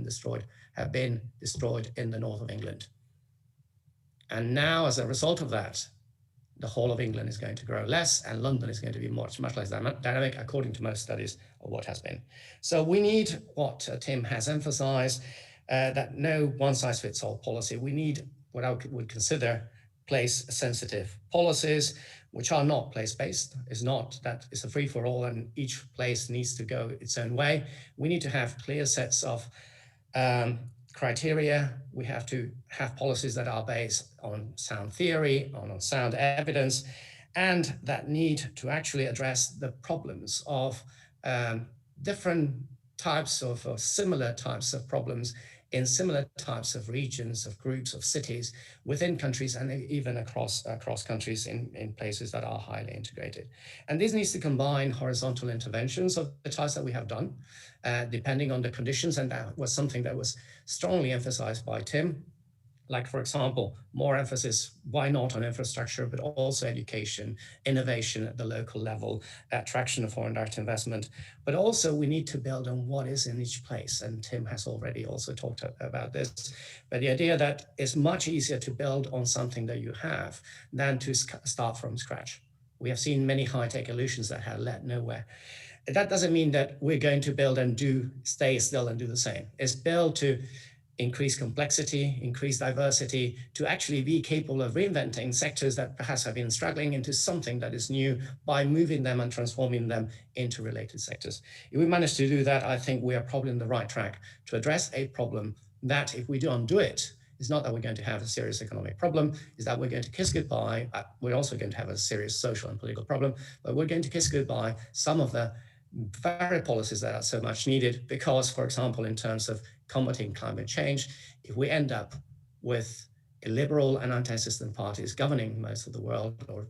been destroyed in the north of England. And now, as a result of that, the whole of England is going to grow less, and London is going to be much less dynamic, according to most studies of what has been. So we need what Tim has emphasized, that no one-size-fits-all policy. We need what I would consider place-sensitive policies, which are not place-based. It's not that it's a free-for-all and each place needs to go its own way. We need to have clear sets of criteria. We have to have policies that are based on sound theory, on sound evidence, and that need to actually address the problems of different types of, or similar types of problems in similar types of regions, of groups, of cities within countries, and even across countries in places that are highly integrated. And this needs to combine horizontal interventions of the types that we have done, depending on the conditions. And that was something that was strongly emphasized by Tim. Like, for example, more emphasis, why not on infrastructure, but also education, innovation at the local level, attraction of foreign direct investment. But also we need to build on what is in each place. And Tim has already also talked about this. But the idea that it's much easier to build on something that you have than to start from scratch. We have seen many high-tech illusions that have led nowhere. That doesn't mean that we're going to build and stay still and do the same. It's built to increase complexity, increase diversity, to actually be capable of reinventing sectors that perhaps have been struggling into something that is new by moving them and transforming them into related sectors. If we manage to do that, I think we are probably on the right track to address a problem that, if we don't do it, it's not that we're going to have a serious economic problem, is that we're going to kiss goodbye. We're also going to have a serious social and political problem, but we're going to kiss goodbye some of the very policies that are so much needed, because, for example, in terms of combating climate change, if we end up with liberal and anti-system parties governing most of the world, or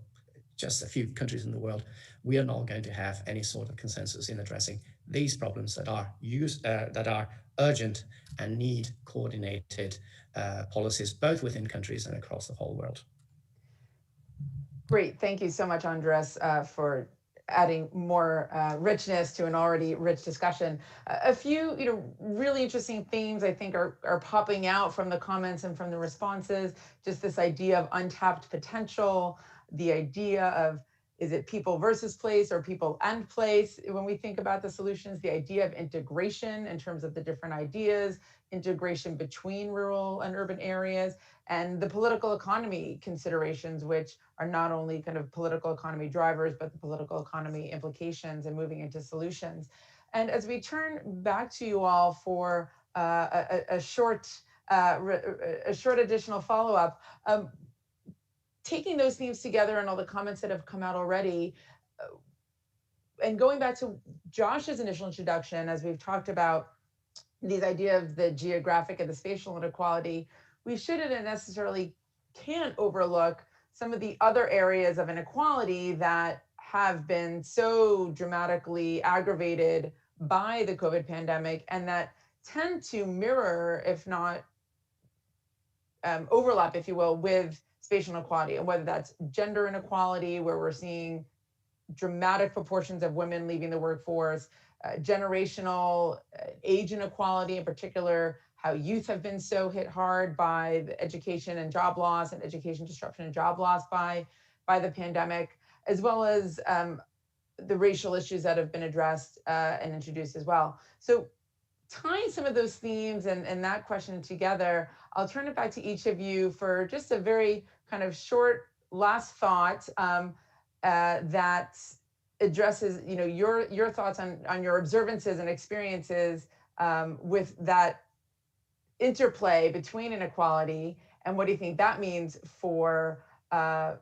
just a few countries in the world, we are not going to have any sort of consensus in addressing these problems that are urgent and need coordinated policies, both within countries and across the whole world. Great, thank you so much, Andres, for adding more richness to an already rich discussion. A few, really interesting themes I think are popping out from the comments and from the responses. Just this idea of untapped potential, the idea of, is it people versus place or people and place? When we think about the solutions, the idea of integration in terms of the different ideas, integration between rural and urban areas, and the political economy considerations, which are not only kind of political economy drivers, but the political economy implications and moving into solutions. And as we turn back to you all for a short additional follow-up, taking those themes together and all the comments that have come out already, and going back to Josh's initial introduction, as we've talked about these idea of the geographic and the spatial inequality, we shouldn't and necessarily can't overlook some of the other areas of inequality that have been so dramatically aggravated by the COVID pandemic and that tend to mirror, if not overlap, if you will, with spatial inequality, and whether that's gender inequality, where we're seeing dramatic proportions of women leaving the workforce, generational age inequality, in particular, how youth have been so hit hard by the education and job loss and education disruption and job loss by the pandemic, as well as the racial issues that have been addressed and introduced as well. So tying some of those themes and that question together, I'll turn it back to each of you for just a very kind of short last thought that addresses, you know, your thoughts on your observances and experiences with that interplay between inequality, and what do you think that means for our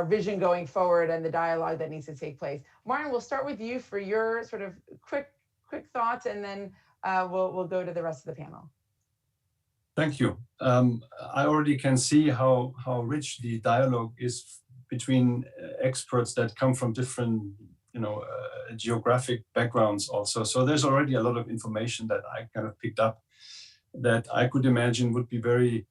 vision going forward and the dialogue that needs to take place. Martin, we'll start with you for your sort of quick thoughts, and then we'll go to the rest of the panel. Thank you. I already can see how rich the dialogue is between experts that come from different, you know, geographic backgrounds also. So there's already a lot of information that I kind of picked up that I could imagine would be very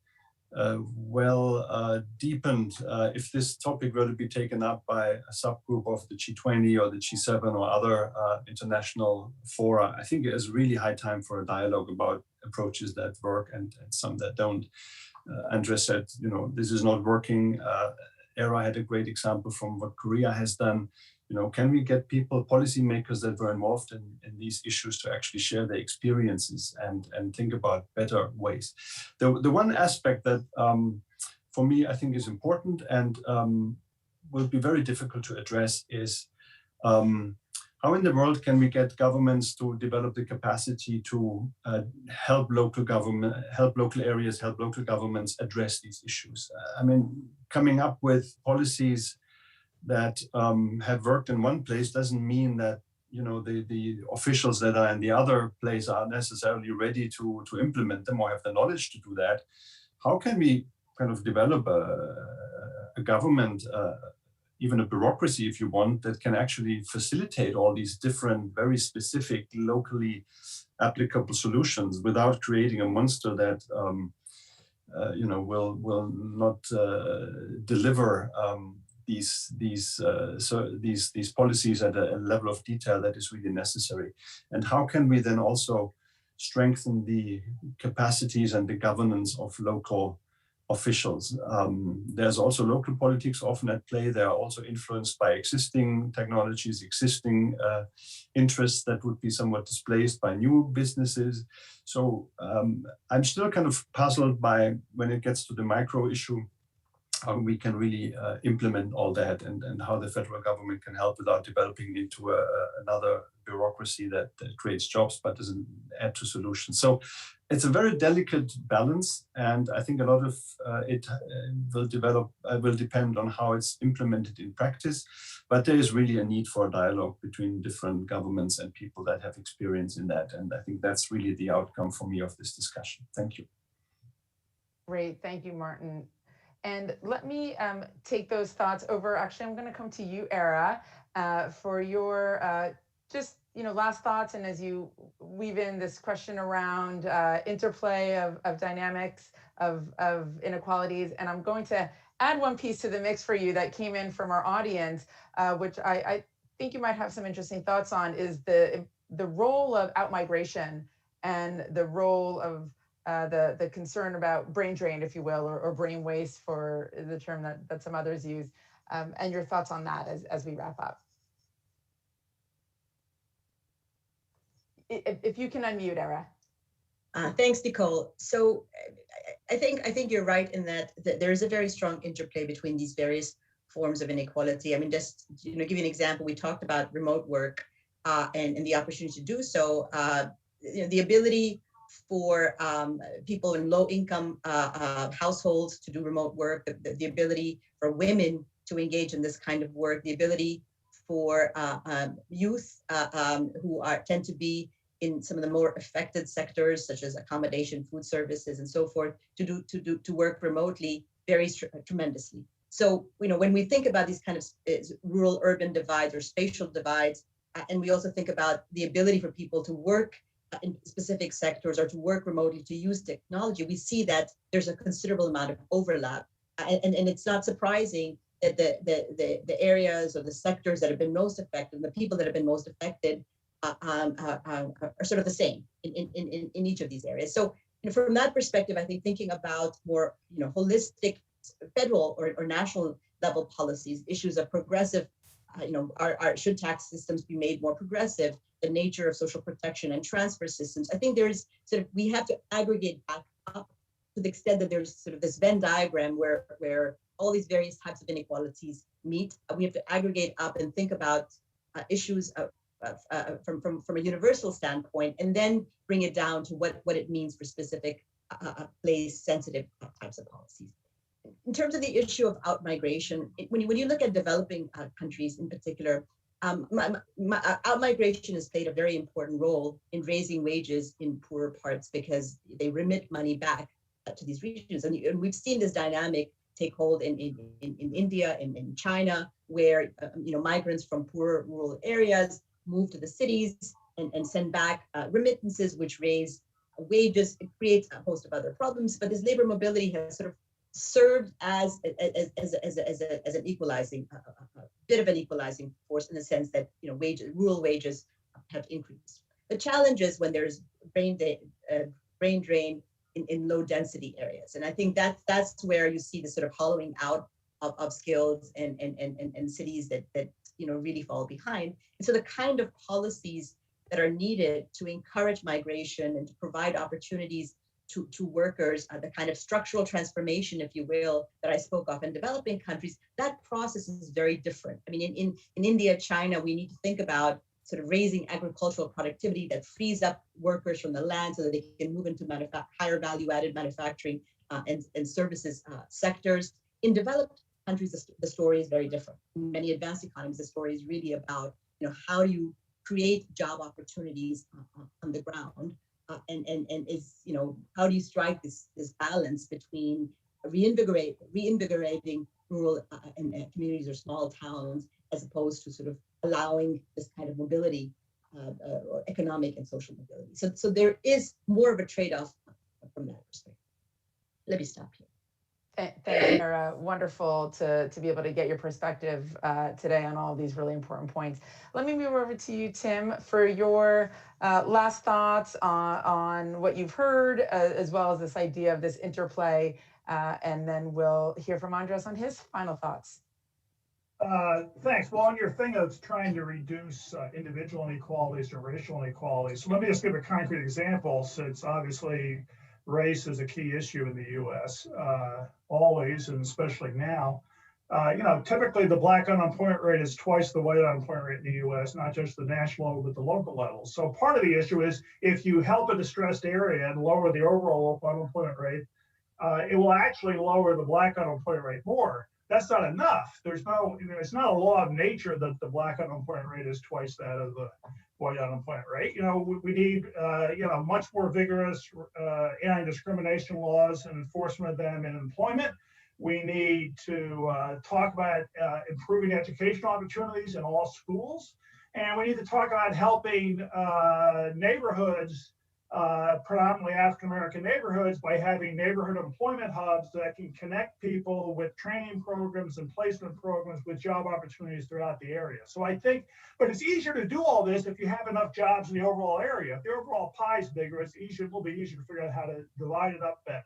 well deepened if this topic were to be taken up by a subgroup of the G20 or the G7 or other international fora. I think it is really high time for a dialogue about approaches that work and some that don't. Andres said, you know, this is not working. ERA had a great example from what Korea has done. You know, can we get people, policymakers that were involved in these issues to actually share their experiences and think about better ways? The one aspect that for me, I think is important and will be very difficult to address is how in the world can we get governments to develop the capacity to help local areas, help local governments address these issues? I mean, coming up with policies that have worked in one place doesn't mean that, you know, the officials that are in the other place are necessarily ready to implement them or have the knowledge to do that. How can we kind of develop a government, even a bureaucracy, if you want, that can actually facilitate all these different, very specific, locally applicable solutions without creating a monster that you know, will not deliver these policies at a level of detail that is really necessary? And how can we then also strengthen the capacities and the governance of local officials? There's also local politics often at play. They are also influenced by existing technologies, existing interests that would be somewhat displaced by new businesses. So I'm still kind of puzzled by, when it gets to the micro issue, how we can really implement all that and how the federal government can help without developing into another bureaucracy that creates jobs but doesn't add to solutions. So it's a very delicate balance, and I think a lot of it will depend on how it's implemented in practice. But there is really a need for a dialogue between different governments and people that have experience in that. And I think that's really the outcome for me of this discussion. Thank you. Great, thank you, Martin. And let me take those thoughts over. Actually, I'm going to come to you, Era, for your just, you know, last thoughts. And as you weave in this question around interplay of dynamics of inequalities, and I'm going to add one piece to the mix for you that came in from our audience, which I think you might have some interesting thoughts on, is the role of outmigration and the role of the concern about brain drain, if you will, or brain waste, for the term that some others use, and your thoughts on that as we wrap up. If you can unmute, Era. Thanks, Nicole. So I think you're right in that there is a very strong interplay between these various forms of inequality. I mean, just, you know, give you an example. We talked about remote work and the opportunity to do so. You know, the ability for people in low-income households to do remote work, the ability for women to engage in this kind of work, the ability for youth who tend to be in some of the more affected sectors, such as accommodation, food services, and so forth, to work remotely very tremendously. So, when we think about these kind of rural-urban divides or spatial divides, and we also think about the ability for people to work in specific sectors or to work remotely, to use technology, we see that there's a considerable amount of overlap. And it's not surprising that the areas or the sectors that have been most affected, and the people that have been most affected are sort of the same in each of these areas. So from that perspective, I think thinking about more holistic federal or national level policies, issues of progressive, should tax systems be made more progressive, the nature of social protection and transfer systems. I think there's we have to aggregate back up to the extent that there's sort of this Venn diagram where all these various types of inequalities meet. We have to aggregate up and think about issues from a universal standpoint, and then bring it down to what it means for specific place-sensitive types of policies. In terms of the issue of out-migration, when you look at developing countries in particular, out-migration has played a very important role in raising wages in poorer parts because they remit money back to these regions. And we've seen this dynamic take hold in India, in China, where migrants from poorer rural areas move to the cities and send back remittances, which raise wages. It creates a host of other problems, but this labor mobility has sort of served as an equalizing, a bit of an equalizing force, in the sense that rural wages have increased. The challenge is when there's brain drain in low density areas, and I think that's where you see the sort of hollowing out of skills and cities that really fall behind. And so the kind of policies that are needed to encourage migration and to provide opportunities to workers, the kind of structural transformation, if you will, that I spoke of in developing countries, that process is very different. I mean, in India, China, we need to think about sort of raising agricultural productivity that frees up workers from the land so that they can move into higher value-added manufacturing and services sectors. In developed countries, the story is very different. In many advanced economies, the story is really about how do you create job opportunities on the ground. And is how do you strike this balance between reinvigorating rural and communities or small towns, as opposed to sort of allowing this kind of mobility, or economic and social mobility. So there is more of a trade-off from that perspective. Let me stop here. Thank you, Nora. Wonderful to be able to get your perspective today on all of these really important points. Let me move over to you, Tim, for your last thoughts on what you've heard, as well as this idea of this interplay, and then we'll hear from Andres on his final thoughts. Thanks. Well, on your thing of trying to reduce individual inequalities or racial inequalities, so let me just give a concrete example, since obviously race is a key issue in the U.S. Always, and especially now. Typically the Black unemployment rate is twice the white unemployment rate in the U.S., not just the national level, but the local level. So part of the issue is if you help a distressed area and lower the overall unemployment rate, it will actually lower the Black unemployment rate more. That's not enough. There's no, it's not a law of nature that the Black unemployment rate is twice that of the white unemployment rate. We need, much more vigorous anti-discrimination laws and enforcement of them in employment. We need to talk about improving educational opportunities in all schools. And we need to talk about helping neighborhoods, predominantly African-American neighborhoods, by having neighborhood employment hubs that can connect people with training programs and placement programs with job opportunities throughout the area. So I think, but it's easier to do all this if you have enough jobs in the overall area. If the overall pie is bigger, it will be easier to figure out how to divide it up better.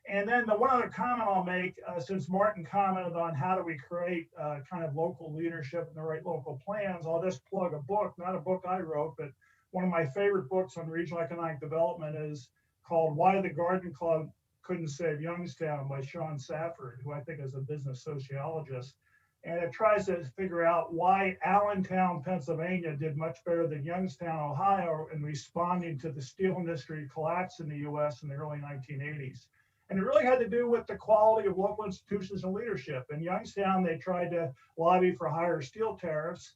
And then the one other comment I'll make, since Martin commented on how do we create kind of local leadership and the right local plans, I'll just plug a book, not a book I wrote, but one of my favorite books on regional economic development is called Why the Garden Club Couldn't Save Youngstown by Sean Safford, who I think is a business sociologist. And it tries to figure out why Allentown, Pennsylvania did much better than Youngstown, Ohio in responding to the steel industry collapse in the US in the early 1980s. And it really had to do with the quality of local institutions and leadership. In Youngstown, they tried to lobby for higher steel tariffs.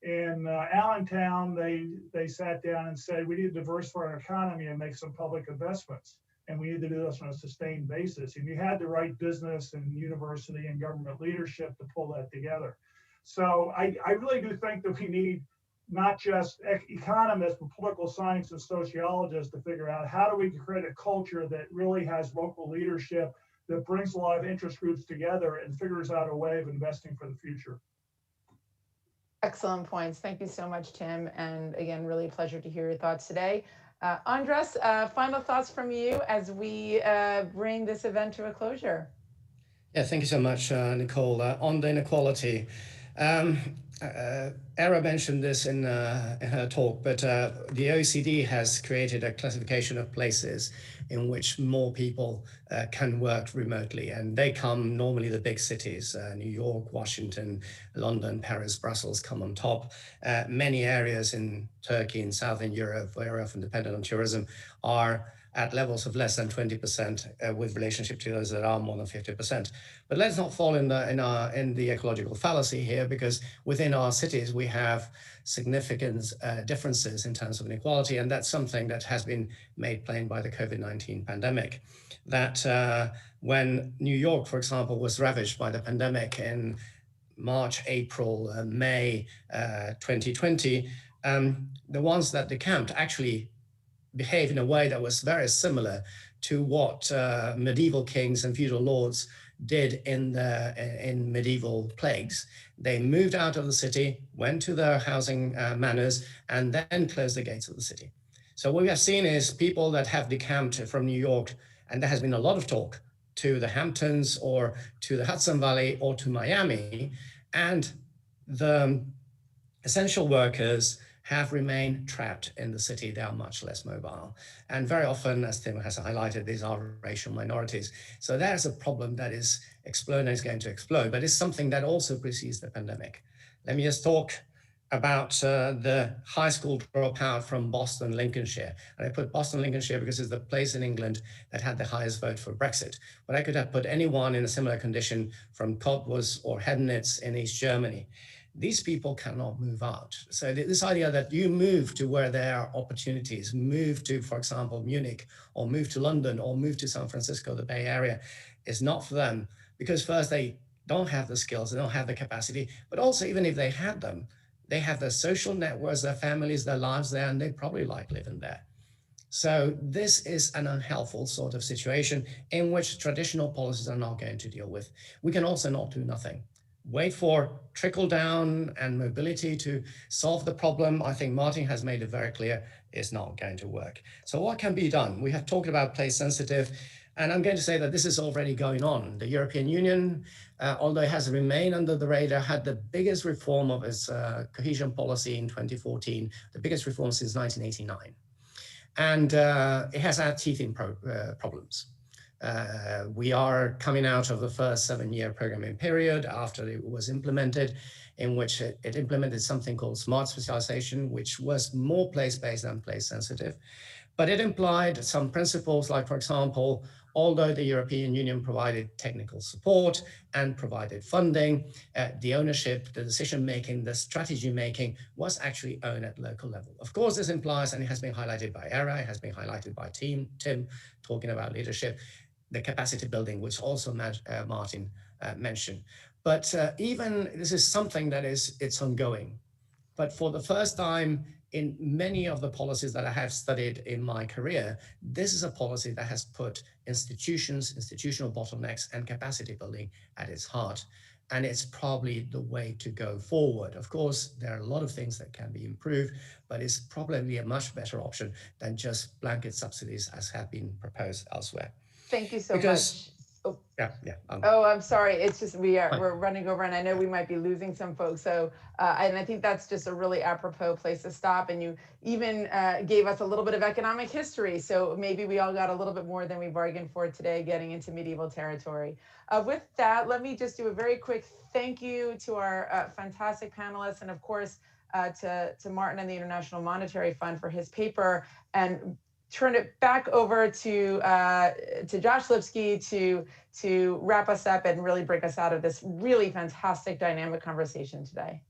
In Allentown, they sat down and said, we need to diversify our economy and make some public investments. And we need to do this on a sustained basis. And you had the right business and university and government leadership to pull that together. So I really do think that we need not just economists, but political science and sociologists to figure out how do we create a culture that really has local leadership that brings a lot of interest groups together and figures out a way of investing for the future. Excellent points. Thank you so much, Tim. And again, really a pleasure to hear your thoughts today. Andres, final thoughts from you as we bring this event to a closure. Yeah, thank you so much, Nicole. On the inequality, Era mentioned this in her talk, but the OECD has created a classification of places in which more people can work remotely, and they come normally the big cities, New York, Washington, London, Paris, Brussels come on top. Many areas in Turkey and Southern Europe, very often dependent on tourism, are at levels of less than 20% with relationship to those that are more than 50%. But let's not fall in the ecological fallacy here, because within our cities we have significant differences in terms of inequality, and that's something that has been made plain by the COVID-19 pandemic. That when New York, for example, was ravaged by the pandemic in March, April, May 2020, the ones that decamped actually behave in a way that was very similar to what medieval kings and feudal lords did in medieval plagues. They moved out of the city, went to their housing manors, and then closed the gates of the city. So what we have seen is people that have decamped from New York, and there has been a lot of talk, to the Hamptons or to the Hudson Valley or to Miami, and the essential workers have remained trapped in the city. They are much less mobile. And very often, as Tim has highlighted, these are racial minorities. So there's a problem that is exploding, is going to explode, but it's something that also precedes the pandemic. Let me just talk about the high school dropout from Boston, Lincolnshire. And I put Boston, Lincolnshire because it's the place in England that had the highest vote for Brexit. But I could have put anyone in a similar condition from Cottbus or Hednitz in East Germany. These people cannot move out. So this idea that you move to where there are opportunities, move to, for example, Munich, or move to London, or move to San Francisco, the Bay Area, is not for them. Because first, they don't have the skills, they don't have the capacity, but also even if they had them, they have their social networks, their families, their lives there, and they probably like living there. So this is an unhelpful sort of situation in which traditional policies are not going to deal with. We can also not do nothing. Wait for trickle down and mobility to solve the problem. I think Martin has made it very clear it's not going to work. So what can be done? We have talked about place sensitive, and I'm going to say that this is already going on. The European Union, although it has remained under the radar, had the biggest reform of its cohesion policy in 2014, the biggest reform since 1989. And it has had teething problems. We are coming out of the first 7-year programming period after it was implemented, in which it implemented something called smart specialization, which was more place-based than place-sensitive. But it implied some principles like, for example, although the European Union provided technical support and provided funding, the ownership, the decision-making, the strategy-making was actually owned at local level. Of course, this implies, and it has been highlighted by Era, it has been highlighted by Tim, talking about leadership, the capacity building, which also Martin mentioned. But even this is something that it's ongoing. But for the first time in many of the policies that I have studied in my career, this is a policy that has put institutions, institutional bottlenecks, and capacity building at its heart. And it's probably the way to go forward. Of course, there are a lot of things that can be improved, but it's probably a much better option than just blanket subsidies as have been proposed elsewhere. Thank you so much. Yeah. Oh, I'm sorry. It's just Fine. we're running over, and I know we might be losing some folks. So, and I think that's just a really apropos place to stop. And you even gave us a little bit of economic history. So maybe we all got a little bit more than we bargained for today, getting into medieval territory. With that, let me just do a very quick thank you to our fantastic panelists, and of course to Martin and the International Monetary Fund for his paper, and turn it back over to Josh Lipsky to wrap us up and really break us out of this really fantastic dynamic conversation today.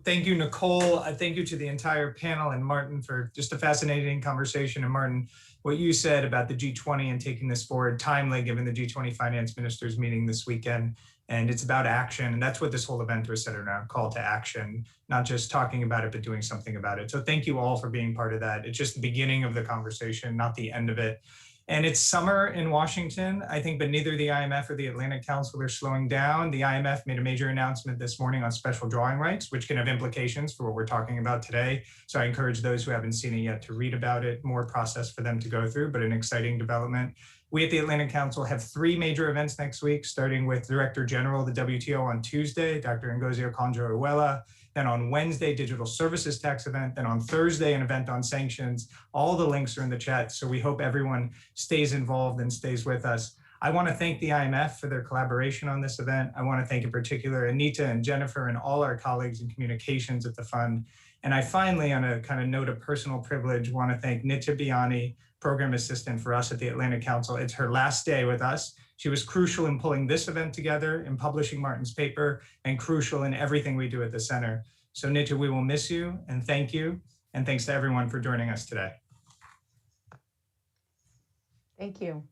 Thank you, Nicole. Thank you to the entire panel and Martin for just a fascinating conversation. And Martin, what you said about the G20 and taking this forward, timely given the G20 finance ministers meeting this weekend. And it's about action. And that's what this whole event was centered around, call to action, not just talking about it, but doing something about it. So thank you all for being part of that. It's just the beginning of the conversation, not the end of it. And it's summer in Washington, I think, but neither the IMF or the Atlantic Council are slowing down. The IMF made a major announcement this morning on special drawing rights, which can have implications for what we're talking about today. So I encourage those who haven't seen it yet to read about it, more process for them to go through, but an exciting development. We at the Atlantic Council have 3 major events next week, starting with Director General of the WTO on Tuesday, Dr. Ngozi Okonjo-Iweala. Then on Wednesday, Digital Services Tax event. Then on Thursday, an event on sanctions. All the links are in the chat. So we hope everyone stays involved and stays with us. I want to thank the IMF for their collaboration on this event. I want to thank in particular Anita and Jennifer and all our colleagues in communications at the fund. And I finally, on a kind of note of personal privilege, want to thank Nitya Biani, program assistant for us at the Atlantic Council. It's her last day with us. She was crucial in pulling this event together, in publishing Martin's paper, and crucial in everything we do at the center. So Nitya, we will miss you, and thank you. And thanks to everyone for joining us today. Thank you.